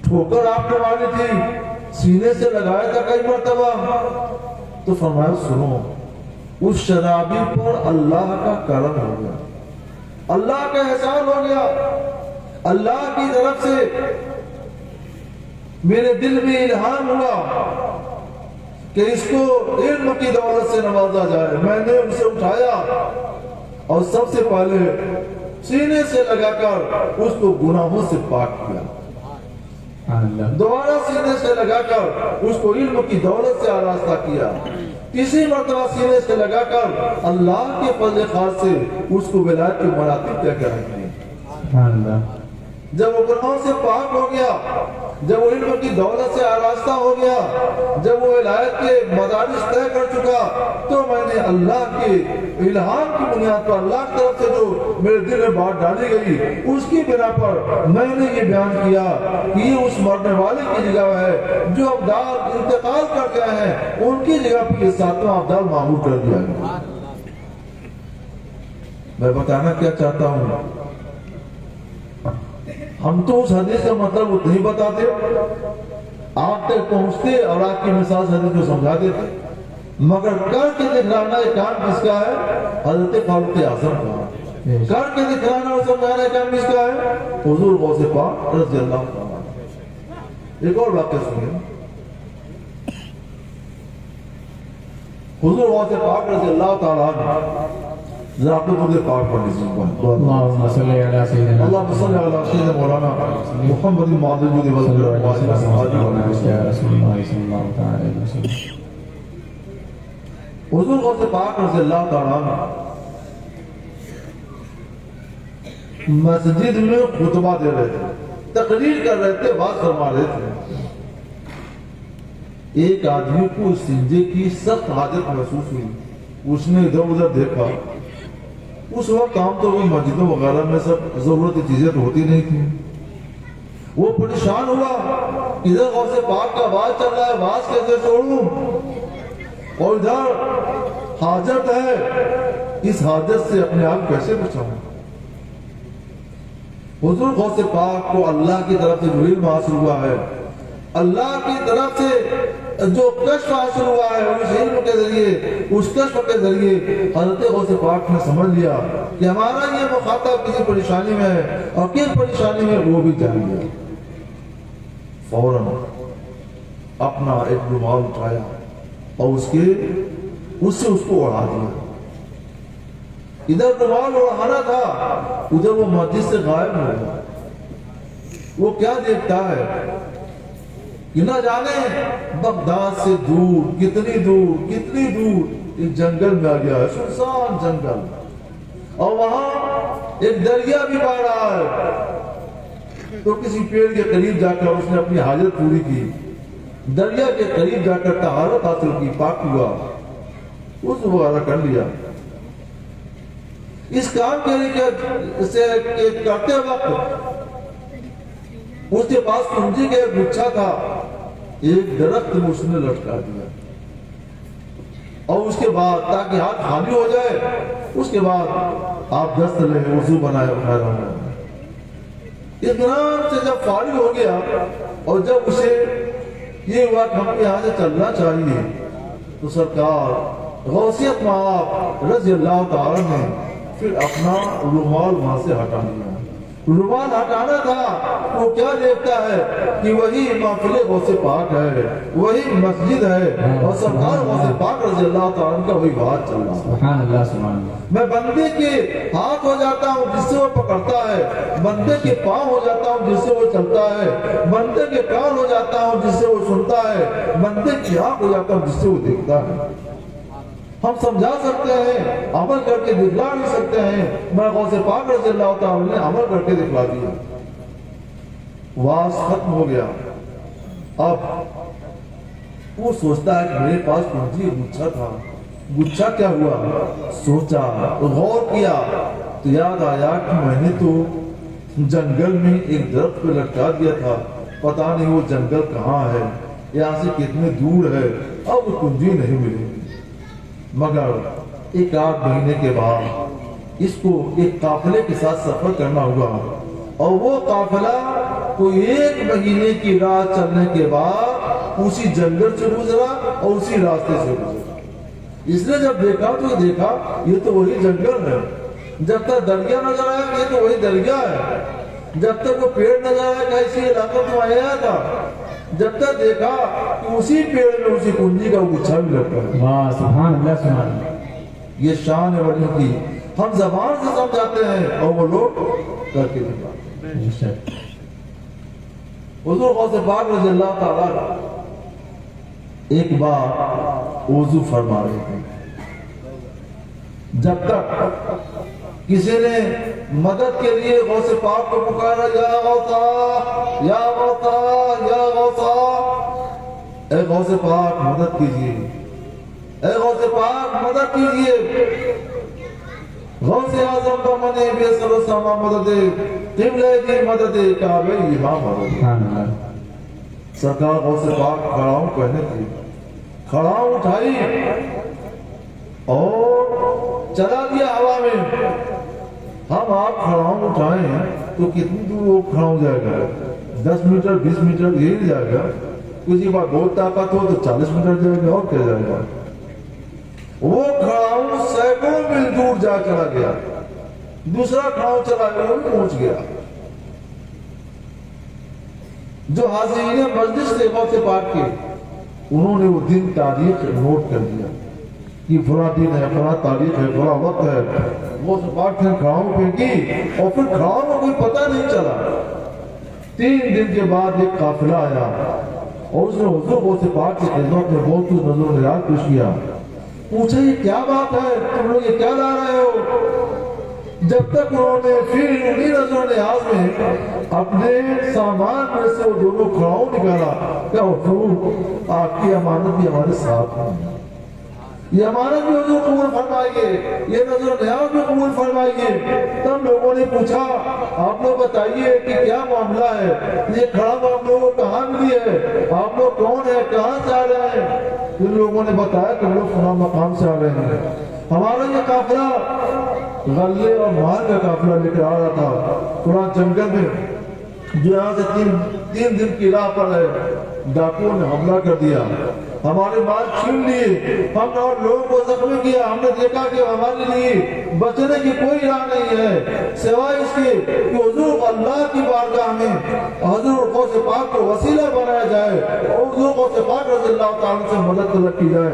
ٹھوکر آپ نے ماری تھی، سینے سے لگایا تھا کئی مرتبہ؟ تو فرمایا سنو، اس شرابی پر اللہ کا کرم ہو گیا، اللہ کا احسان ہو گیا، اللہ کی طرف سے میرے دل میں الہام ہوا کہ اس کو علم کی دولت سے نوازا جائے۔ میں نے اسے اٹھایا اور سب سے پہلے سینے سے لگا کر اس کو گناہوں سے پاک کیا، دوبارہ سینے سے لگا کر اس کو علم کی دولت سے آراستہ کیا، تیسری مرتبہ سینے سے لگا کر اللہ کے فضل خاص سے اس کو ولایت کے مراتب طے کر رکھے۔ جب وہ گناہوں سے پاک ہو گیا، جب وہ علم کی دولت سے آراستہ ہو گیا، جب وہ ولایت کے مدارس طے کر چکا، تو میں نے اللہ کے الہام کی بنیاد پر، اللہ کی طرف سے جو میرے دل میں بات ڈالی گئی اس کی بنا پر میں نے یہ بیان کیا کہ یہ اس مرنے والے کی جگہ ہے جو ابدال انتقال کر گئے ہیں، ان کی جگہ پر یہ 7واں ابدال معمول کر دیا گیا۔ میں بتانا کیا چاہتا ہوں، ہم تو اس حدیث کا مطلب اتنا ہی بتاتے، آپ تک پہنچتے اور آپ کی مثال حدیث کو سمجھا دیتے، مگر کر کے دکھلانا یہ کام کس کا ہے؟ حضرت فاروق اعظم کا۔ کر کے دکھلانا اور سمجھانا یہ کام کس کا ہے؟ حضور غوث پاک رضی اللہ عنہ۔ ایک اور واقعہ سنیں، حضور غوث پاک رضی اللہ تعالیٰ عنہ، ذرا آپ لوگ پاک پڑھ لیجیے۔ اللہم صلی علی سیدنا اللہم صلی علی سیدنا مولانا محمد معدود حضور غوث پاک رضی اللہ تعالیٰ عنہ مسجد میں خطبہ دے رہے تھے، تقریر کر رہے تھے، بات فرما رہے تھے۔ ایک آدمی کو سنجے کی سخت حاجت محسوس ہوئی، اس نے ادھر ادھر دیکھا۔ اس وقت عام طور پر مسجدوں وغیرہ میں سب ضرورت کی چیزیں تو ہوتی نہیں تھی۔ وہ پریشان ہوا، ادھر غوث پاک کا آواز چل رہا ہے، آواز کیسے چھوڑوں، اور ادھر حاجت ہے، اس حاجت سے اپنے آپ کیسے بچاؤں۔ حضور غوث پاک کو اللہ کی طرف سے جو علم حاصل ہوا ہے، اللہ کی طرف سے جو کشف حاصل ہوا ہے، اس علم کے ذریعے، اس کشف کے ذریعے حضرت غوث پاک نے سمجھ لیا کہ ہمارا یہ مخاطب کسی پریشانی میں ہے، اور کس پریشانی میں وہ بھی جان لیا۔ فوراً اپنا ایک رومال اٹھایا اور اس سے اس کو اڑا دیا۔ ادھر رومال اڑانا تھا، ادھر وہ مسجد سے غائب ہو گیا۔ وہ کیا دیکھتا ہے کہ نہ جانے بغداد سے دور کتنی دور ایک جنگل میں آ گیا ہے، سنسان جنگل، اور وہاں ایک دریا بھی بہہ رہا ہے۔ تو کسی پیڑ کے قریب جا کر اس نے اپنی حاجت پوری کی، دریا کے قریب جا کر طہارت حاصل کی، پاک ہوا، اس وغیرہ کر لیا۔ اس کام کے کرتے وقت اس کے پاس کنجی کا ایک گچھا تھا، ایک درخت میں اس نے لٹکا دیا، اور اس کے بعد تاکہ ہاتھ خالی ہو جائے، اس کے بعد آپ دست لیں، وضو بنائے وغیرہ۔ اطمینان سے جب فارغ ہو گیا اور جب اسے یہ ہوا کہ ہم یہاں سے چلنا چاہیے، تو سرکار غوثیت مآب رضی اللہ تعالیٰ نے پھر اپنا رومال وہاں سے ہٹا لیا۔ رومال ہٹانا تھا، وہ کیا دیکھتا ہے کہ وہی محفل غوث پاک ہے، وہی مسجد ہے، اور سرکار غوث پاک رضی اللہ تعالیٰ کا وہی بات چل رہا ہے۔ سبحان اللہ سبحان اللہ۔ میں بندے کے ہاتھ ہو جاتا ہوں جس سے وہ پکڑتا ہے، بندے کے پاؤں ہو جاتا ہوں جس سے وہ چلتا ہے، بندے کے کان ہو جاتا ہوں جس سے وہ سنتا ہے، بندے کی آنکھ ہو جاتا ہوں جس سے وہ دیکھتا ہے۔ ہم سمجھا سکتے ہیں، عمل کر کے دکھلا نہیں سکتے ہیں۔ میں غوث پاک رضی اللہ تعالیٰ نے عمل کر کے دکھلا دیا۔ واس ختم ہو گیا۔ اب وہ سوچتا ہے کہ میرے پاس کنجی گچھا تھا، گچھا کیا ہوا؟ سوچا، غور کیا تو یاد آیا کہ میں نے تو جنگل میں ایک درخت پہ لٹکا دیا تھا، پتہ نہیں وہ جنگل کہاں ہے، یہاں سے کتنے دور ہے، اب وہ کنجی نہیں ملی۔ مگر ایک آدھ مہینے کے بعد اس کو ایک قافلے کے ساتھ سفر کرنا ہوگا، اور وہ قافلہ کوئی ایک مہینے کی راہ چلنے کے بعد اسی جنگل سے گزرا اور اسی راستے سے گزرا۔ اس نے جب دیکھا تو دیکھا یہ تو وہی جنگل ہے، جب تک دریا نظر آیا یہ تو وہی دریا ہے، جب تک وہ پیڑ نظر آیا کہ اسی علاقہ تو آیا تھا، جب تک دیکھا کہ اسی پیڑ میں اسی کنجی کا گچھا بھی لگتا ہے۔ واہ سبحان اللہ سبحان اللہ۔ یہ شان ہے ولیوں کی، ہم زبان سے سمجھاتے ہیں اور وہ لوگ کر کے دکھاتے ہیں۔ حضور غوث پاک رضی اللہ تعالیٰ ایک بار وضو فرما رہے تھے، جب تک کسی نے مدد کے لیے غوث پاک کو پکارا، یا غوثا یا غوثا یا غوثا، اے غوث پاک مدد کیجئے، اے غوث پاک مدد کیجئے، غوث اعظم بمنے بے سر و سما مدد، قبلہ دی مدد، کعبہ امام مدد۔ سرکار غوث پاک کھڑاؤں پہنے تھے، کھڑاؤں اٹھائی اور چلا دیا ہوا میں۔ ہم آپ کھڑاؤں اٹھائیں تو کتنی دور وہ کھڑاؤں جائے گا؟ 10 میٹر 20 میٹر یہی جائے گا، کسی بات بہت طاقت ہو تو 40 میٹر جائے گا، اور کیا جائے گا؟ وہ کھڑاؤں سینکڑوں میل دور جا چلا گیا، دوسرا کھڑاؤں چلا گیا، وہ بھی پہنچ گیا۔ جو حاضرین مجلس تھے غوث پاک کے، انہوں نے وہ دن تاریخ نوٹ کر دیا کہ فلاں دن ہے، فلاں تاریخ ہے، فلاں وقت ہے۔ غوث پاک نے کھڑاؤں پھینکی اور پھر کھڑاؤں میں کوئی پتہ نہیں چلا۔ 3 دن کے بعد ایک قافلہ آیا اور اس نے حضور غوث پاک کی خدمت میں بہت کچھ نظر و نیاز پیش کیا، پوچھا یہ کیا بات ہے، تم لوگ یہ کیا لا رہے ہو؟ جب تک انہوں نے پھر انہی نظر و نیاز میں اپنے سامان میں سے وہ دونوں کھڑاؤں نکالا کہ حضور آپ کی امانت بھی ہمارے ساتھ ہے، یہ امانت بھی حضور قبول فرمائیے، یہ نظر و نیاز بھی قبول فرمائیے۔ تب لوگوں نے پوچھا آپ لوگ بتائیے کہ کیا معاملہ ہے، یہ کھڑا آپ لوگوں کو کہاں ملی ہے، آپ لوگ کون ہے، کہاں سے آ رہے ہیں؟ ان لوگوں نے بتایا کہ لوگ فلاں مقام سے آ رہے ہیں، ہمارا یہ قافلہ غلے اور مال کا قافلہ لے کے آ رہا تھا فلاں جنگل میں، جو یہاں سے 3 دن کی راہ پر ہے، ڈاکوؤں نے حملہ کر دیا، ہمارے مال چھین لیے، ہم نے اور لوگوں کو زخمی کیا، ہم نے دیکھا کہ ہمارے لیے بچنے کی کوئی راہ نہیں ہے سوائے اس کے کہ حضور اللہ کی بارگاہ میں حضور غوث پاک کو وسیلہ بنایا جائے اور حضور غوث پاک رضی اللہ تعالیٰ سے مدد طلب کی جائے۔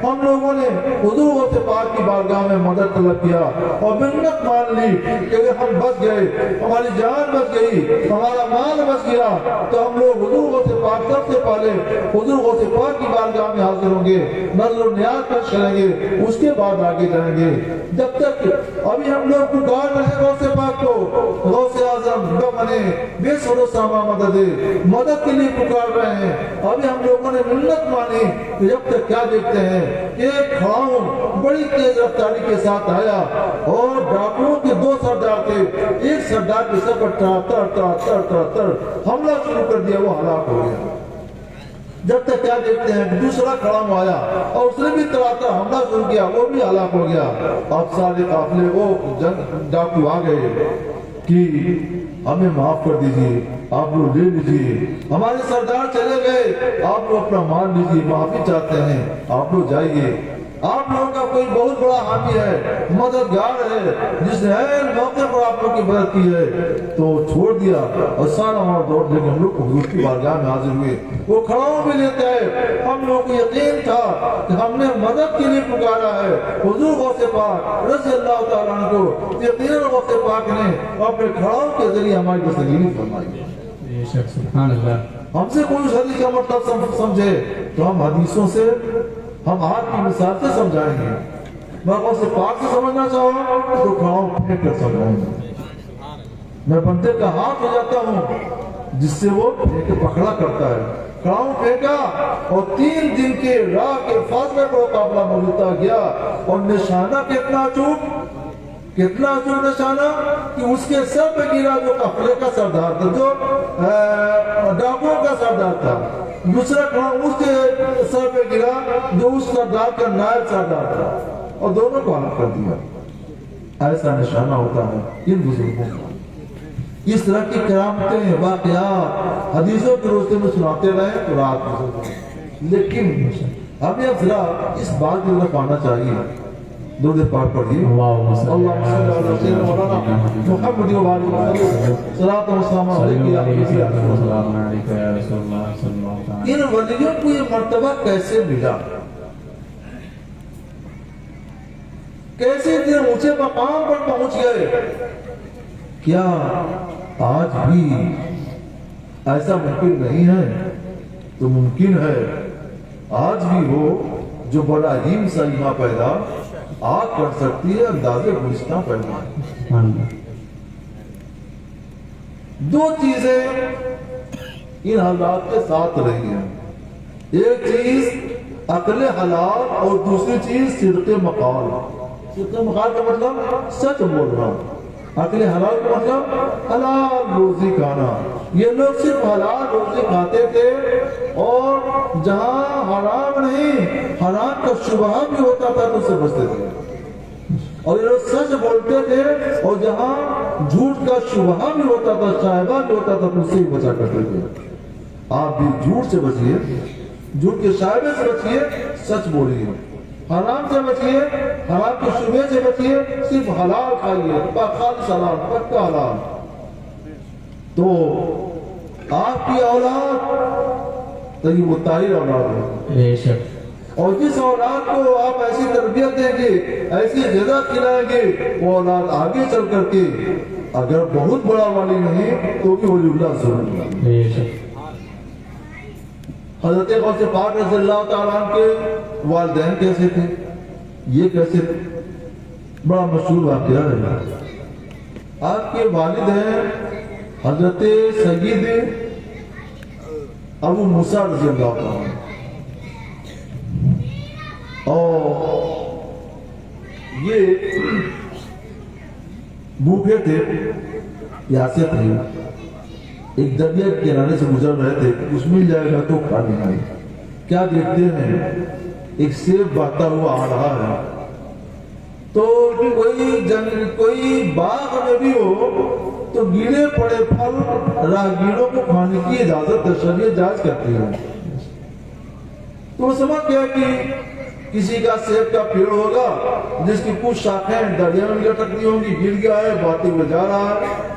ہم لوگوں نے حضور غوث پاک کی بارگاہ میں مدد طلب کیا اور منت مان لی کہ ہم بچ گئے، ہماری جان بچ گئی، ہمارا مال بچ گیا تو ہم لوگ حضور غوث پاک سب سے پہلے حضور غوث پاک کی بارگاہ میں حاضر ہوں گے، نظر و نیاز پیش کریں گے، اس کے بعد آگے جائیں گے۔ جب تک ابھی ہم لوگ پکار رہے غوث پاک کو، غوث اعظم بمنے بے سر و ساما مدد، مدد کے لیے پکار رہے ہیں، ابھی ہم لوگوں نے منت مانی کہ جب تک کیا دیکھتے ہیں کہ ایک کھڑاؤں بڑی تیز رفتاری کے ساتھ آیا اور ڈاکوؤں کے 2 سردار تھے، ایک سردار کے سر پر تر حملہ شروع کر دیا، وہ ہلاک ہو گیا۔ جب تک کیا دیکھتے ہیں دوسرا کھڑاؤں آیا اور اس نے بھی تراتر حملہ شروع کیا، وہ بھی ہلاک ہو گیا۔ اب سارے قافلے وہ ڈاکو آ گئے کہ ہمیں معاف کر دیجئے، آپ لوگ لے لیجئے، ہمارے سردار چلے گئے، آپ لوگ اپنا مان لیجئے، معافی چاہتے ہیں، آپ لوگ جائیے۔ آپ لوگوں کا کوئی بہت بڑا حامی ہے، مددگار ہے، جس نے ہر موقع پر آپ لوگوں کی مدد کی ہے، تو چھوڑ دیا اور سارا وہاں دوڑ لے کے ہم لوگ حضور کی بارگاہ میں حاضر ہوئے۔ وہ کھڑاؤں بھی لیتے ہیں، ہم لوگوں کو یقین تھا کہ ہم نے مدد کے لیے پکارا ہے حضور غوث پاک رضی اللہ تعالیٰ عنہ کو، یقیناً غوث پاک نے اپنے کھڑاؤں کے ذریعے ہماری دستگیری فرمائی ہے۔ سبحان اللہ۔ ہم سے کوئی اس حدیث کا مطلب سمجھے تو ہم حدیثوں سے، ہم آپ کی مثال سے سمجھائیں گے۔ میں غوث پاک سے سمجھنا چاہوں تو کھڑاؤں پھینک کر سمجھائیں گے۔ میں بندے کا ہاتھ ہو جاتا ہوں جس سے وہ پھینک پکڑا کرتا ہے۔ کھڑاؤں پھینکا اور 3 دن کے راہ کے فاصلے پر قافلہ موجودہ گیا اور نشانہ کتنا چوک کتنا حضور نے شانا کہ اس کے سر پہ گرا جو قافلے کا سردار تھا، جو ڈاکوؤں کا سردار تھا، دوسرا کھڑا اس کے سر پہ گرا جو اس سردار کا نائب سردار تھا، اور دونوں کو ہلاک کر دیا۔ ایسا نشانہ ہوتا ہے ان بزرگوں کا۔ اس طرح کی کرامتیں، واقعات حدیثوں کے روزے میں سناتے رہے تو رات گزر، لیکن ہمیں اب ذرا اس بات کی طرف آنا چاہیے۔ درود پاک پڑھیے، اللہم صلی علی سیدنا مولانا محمد و آلہ وسلم، صلاۃ و سلام علیک یا رسول اللہ۔ ان ولیوں کو یہ مرتبہ کیسے ملا؟ کیسے اتنے اونچے مقام پر پہنچ گئے؟ کیا آج بھی ایسا ممکن نہیں ہے؟ تو ممکن ہے، آج بھی وہ جو بڑا ہیم سا ایمان پیدا آگ کر سکتی ہے، اندازے گلستان پیدا ہے۔ دو چیزیں ان حالات کے ساتھ رہی ہیں، ایک چیز عقل حلال اور دوسری چیز صدق مقال۔ صدق مقال کا مطلب سچ بولنا، عقل حلال کا مطلب حلال روزی کھانا۔ یہ لوگ صرف حلال روزی کھاتے تھے، اور جہاں حرام نہیں، حرام کا شبہ بھی ہوتا تھا تو اسے بچتے تھے، اور یہ لوگ سچ بولتے تھے، اور جہاں جھوٹ کا شبہ بھی ہوتا تھا، شائبہ بھی ہوتا تھا تو اسے ہی بچا کرتے تھے۔ آپ بھی جھوٹ سے بچیے، جھوٹ کے شائبے سے بچیے، سچ بولیے، حرام سے بچیے، حرام کے شبہ سے بچیے، صرف حلال کھائیے، خالص حلال، پکا حلال۔ تو آپ کی اولاد طیب الطاہر اولاد ہے، اور جس اولاد کو آپ ایسی تربیت دیں گے، ایسی غذا کھلائیں گے، وہ اولاد آگے چل کر کے اگر بہت بڑا والی نہیں تو بھی ولی اللہ ضرور ہے۔ حضرت غوث پاک رضی اللہ تعالیٰ عنہ کے والدین کیسے تھے؟ یہ کیسے تھے؟ بڑا مشہور واقعہ ہے۔ آپ کے والد ہیں حضرت سید ابو موسیٰ رضی اللہ تعالیٰ عنہ، اور یہ بھوکے تھے، پیاسے تھے، ایک دریا کے کنارے سے گزر رہے تھے، کچھ مل جائے گا تو کھا لیں گے۔ کیا دیکھتے ہیں؟ ایک سیب بہتا ہوا آ رہا ہے، تو کوئی باغ میں بھی ہو تو گرے پڑے پھل راہگیروں کو کھانے کی اجازت شریعت جائز کرتی ہے۔ تو وہ سمجھ گیا کہ کسی کا سیب کا پیڑ ہوگا جس کی کچھ شاخیں دریا میں لٹکتی ہوں گی، گر گیا ہے، باتیں میں جا رہا ہے،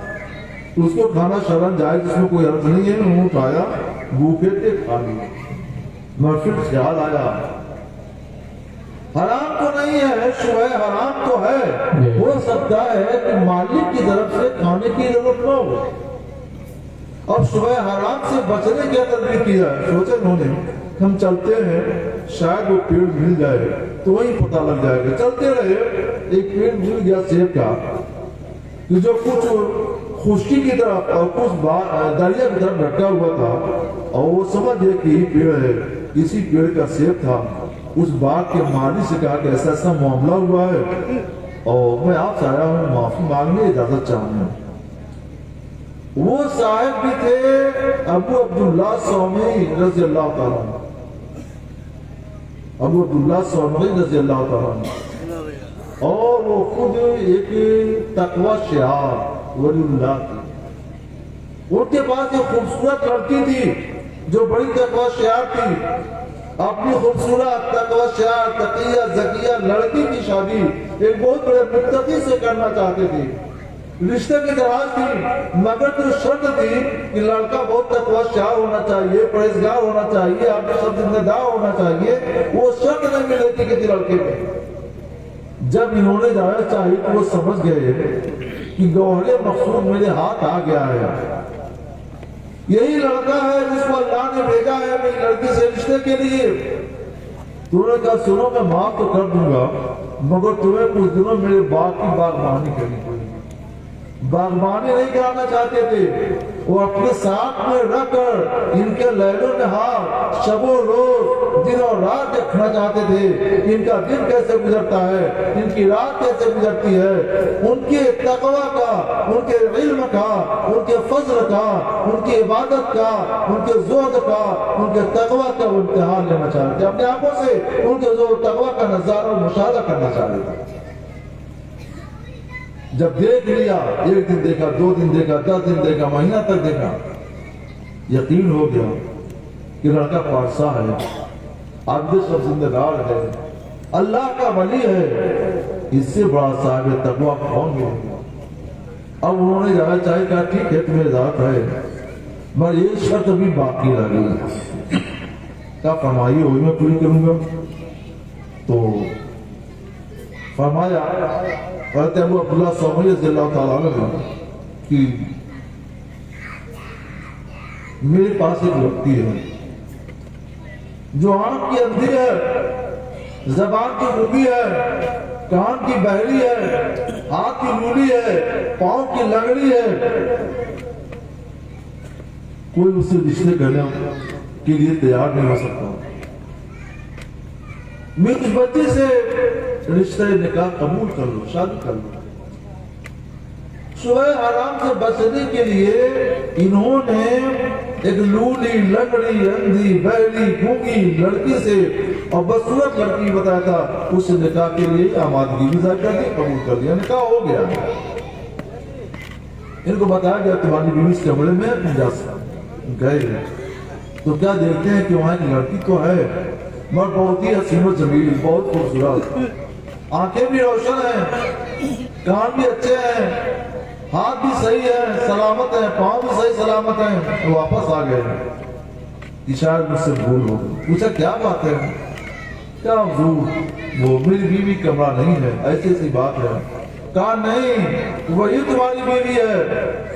تو اس کو کھانا شرعاً جائز، اس میں کوئی عرض نہیں ہے۔ انہوں نے اٹھایا، بھوکے تھے، کھا لیا۔ مگر پھر خیال آیا حرام تو نہیں ہے، شبہ حرام تو ہے، ہو سکتا ہے کہ مالک کی طرف سے کھانے کی ضرورت نہ ہو، اب شبہ حرام سے بچنے کی تدبیر کی جائے۔ سوچے انہوں نے، ہم چلتے ہیں، شاید وہ پیڑ مل جائے تو وہیں پتہ لگ جائے گا۔ چلتے رہے، ایک پیڑ مل گیا سیب کا، جو کچھ خشکی کی طرف اور کچھ دریا کی طرف ڈھکا ہوا تھا، اور وہ سمجھ گئے کہ یہ پیڑ ہے، اسی پیڑ کا سیب تھا۔ اس باغ کے مالی سے کہا کہ ایسا ایسا معاملہ ہوا ہے، اور میں آپ سے آیا ہوں معافی مانگنے اجازت چاہوں گا۔ وہ صاحب بھی تھے ابو عبداللہ سومی رضی اللہ تعالیٰ عنہ، ابو عبداللہ سومی رضی اللہ تعالیٰ عنہ، اور وہ خود ایک تقوی شعار ولی اللہ تھی۔ ان کے پاس ایک خوبصورت لڑکی تھی جو بڑی تقوی شعار تھی۔ اپنی خوبصورت تقوی شعار تقیہ زکیہ لڑکی کی شادی ایک بہت بڑے متقی سے کرنا چاہتے تھے۔ رشتے کی دراز تھی، مگر تو شرط تھی کہ لڑکا بہت تقوی شعار ہونا چاہیے، پرہیزگار ہونا چاہیے، آپ کے ساتھ ذمہ دار ہونا چاہیے۔ وہ شرط نہیں ملے تھی کسی لڑکے پہ۔ جب انہوں نے جانا چاہی تو وہ سمجھ گئے کہ گوہر مقصود میرے ہاتھ آ گیا ہے، یہی لڑکا ہے جس کو اللہ نے بھیجا ہے میری لڑکی سے رشتے کے لیے۔ تو نے کہا سنو میں معاف تو کر دوں گا، مگر تمہیں کچھ دنوں میرے باغ کی باغبانی کرنی پڑے گی۔ باغبانی نہیں کرانا چاہتے تھے، وہ اپنے ساتھ میں رکھ کر ان کے لیل و نہار شب و روز دن اور رات دیکھنا چاہتے تھے ان کا دن کیسے گزرتا ہے ان کی رات کیسے گزرتی ہے ان کے تقوی کا ان کے علم کا ان کے فضل کا ان کی عبادت کا ان کے زہد کا ان کے تقوی کا وہ امتحان لینا چاہتے تھے اپنے آنکھوں سے ان کے زہد تقوی کا نظارہ اور مشاہدہ کرنا چاہتے تھے جب دیکھ لیا ایک دن دیکھا 2 دن دیکھا 10 دن دیکھا مہینہ تک دیکھا یقین ہو گیا کہ لڑکا پارسا ہے عابد سب زندگار ہے اللہ کا ولی ہے اس سے بڑا صاحب تقویٰ کون گے اب انہوں نے جانا چاہے کہا ٹھیک ہے تمہیں ذات ہے مگر یہ شرط بھی باقی رہ گئی کیا فرمائیے وہی میں پوری کروں گا تو فرمایا حضرت ابو عبداللہ صومعی رضی اللہ تعالیٰ عنہ کہ میرے پاس ایک لڑکی ہے جو آنکھ کی اندھی ہے زبان کی گونگی ہے کان کی بہری ہے ہاتھ کی لولی ہے پاؤں کی لنگڑی ہے کوئی اس سے رشتے کرنے کے لیے تیار نہیں ہو سکتا میں اس بچے سے رشتہ نکاح قبول کر لو شادی کر لو صبح حرام سے بچنے کے لیے انہوں نے ایک لولی لنگڑی اندھی بہری گونگی لڑکی سے اور بدصورت لڑکی بتایا تھا اس نکاح کے لیے آمادگی بھی ظاہر کر دی قبول کر دیا نکاح ہو گیا ان کو بتایا گیا تمہاری بیوی اس کمرے میں جا گئے تو کیا دیکھتے ہیں کہ وہاں ایک لڑکی تو ہے مگر بہت ہی حسین و جمیل بہت خوبصورت آنکھیں بھی روشن ہیں کان بھی اچھے ہیں ہاتھ بھی صحیح ہے سلامت ہیں پاؤں بھی صحیح سلامت ہیں تو واپس آ گئے کہ شاید مجھ سے بھول ہو پوچھا کیا بات ہے کیا حضور وہ میری بیوی کمرہ نہیں ہے ایسی ایسی بات ہے کہا نہیں وہی تمہاری بیوی ہے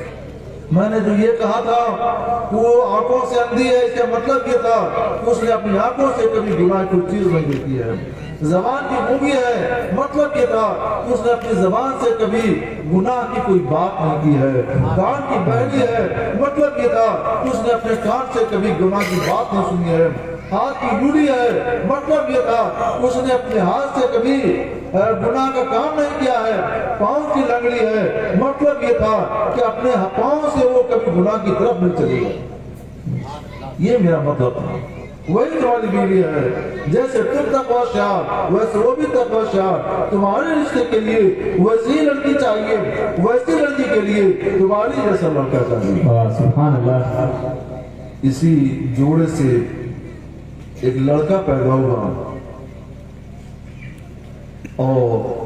میں نے جو یہ کہا تھا وہ آنکھوں سے اندھی ہے اس کا مطلب یہ تھا کہ اس نے اپنی آنکھوں سے کبھی گناہ کوئی چیز نہیں دیکھی ہے زبان کی گونگی ہے مطلب یہ تھا کہ اس نے اپنی زبان سے کبھی گناہ کی کوئی بات نہیں کی ہے کان کی بہری ہے مطلب یہ تھا کہ اس نے اپنے کان سے کبھی گناہ کی بات نہیں سنی ہے ہاتھ کی لولی ہے مطلب یہ تھا کہ اس نے اپنے ہاتھ سے کبھی گناہ کا کام نہیں کیا ہے پاؤں کی لنگڑی ہے مطلب یہ تھا کہ اپنے پاؤں سے وہ کبھی گناہ کی طرف نہیں چلے گا یہ میرا مطلب ہے وہی تمہاری بیوی ہے جیسے تم تقویٰ شعار ویسے وہ بھی تقویٰ شعار تمہارے رشتے کے لیے ویسی لڑکی چاہیے ویسی لڑکی کے لیے تمہاری جیسا لڑکا چاہیے سبحان اللہ اسی جوڑے سے ایک لڑکا پیدا ہوا اور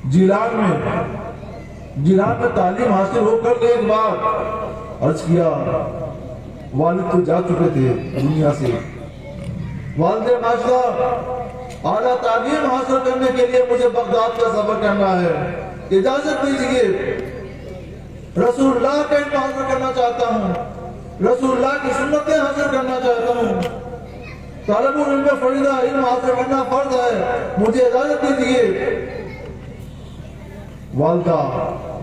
جیلان میں تعلیم حاصل ہو کر کے ایک بار عرض کیا والد تو جا چکے تھے دنیا سے والد ماشاءاللہ اعلیٰ تعلیم حاصل کرنے کے لیے مجھے بغداد کا سفر کرنا ہے اجازت دیجیے رسول اللہ کا علم حاصل کرنا چاہتا ہوں رسول اللہ کی سنتیں حاصل کرنا چاہتا ہوں طالب العلم فریضہ علم حاصل کرنا فرض ہے مجھے اجازت دیجیے والدہ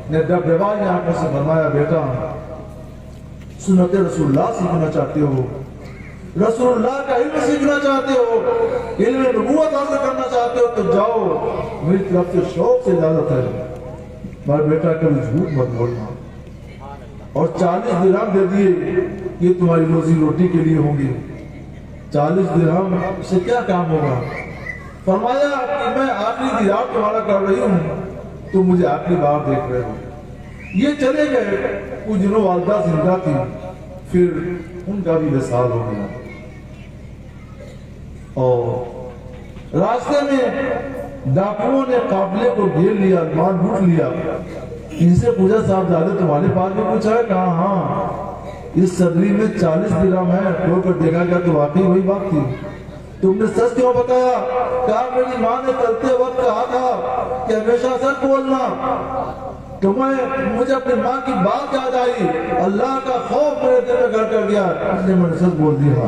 نے ڈبڈبائی آنکھوں سے فرمایا بیٹا سنت رسول اللہ سیکھنا چاہتے ہو رسول اللہ کا علم سیکھنا چاہتے ہو علم نبوت حاصل کرنا چاہتے ہو تو جاؤ میری طرف سے شوق سے اجازت ہے مگر بیٹا کبھی جھوٹ مت بولنا اور 40 درہم دے دیے یہ تمہاری روزی روٹی کے لیے ہوں گی 40 درہم سے کیا کام ہوگا فرمایا کہ میں آخری دیار تمہارا کر رہی ہوں تم مجھے آخری بار دیکھ رہے ہو یہ چلے گئے کچھ دنوں والدہ زندہ تھی پھر ان کا بھی وصال ہو گیا اور راستے میں ڈاکوؤں نے قافلے کو گھیر لیا مار لوٹ لیا ان سے پوچھا صاحب زیادہ تمہارے پاس بھی کچھ ہے کہا ہاں اس صدری میں 40 درہم ہے کھول کر دیکھا گیا تو واقعی وہی بات تھی تم نے سچ کیوں بتایا کہا میری ماں نے چلتے وقت کہا تھا کہ ہمیشہ سچ بولنا مجھے اپنی ماں کی بات یاد آئی اللہ کا خوف میرے دل میں گھر کر گیا اس نے میں نے سچ بول دیا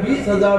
20,000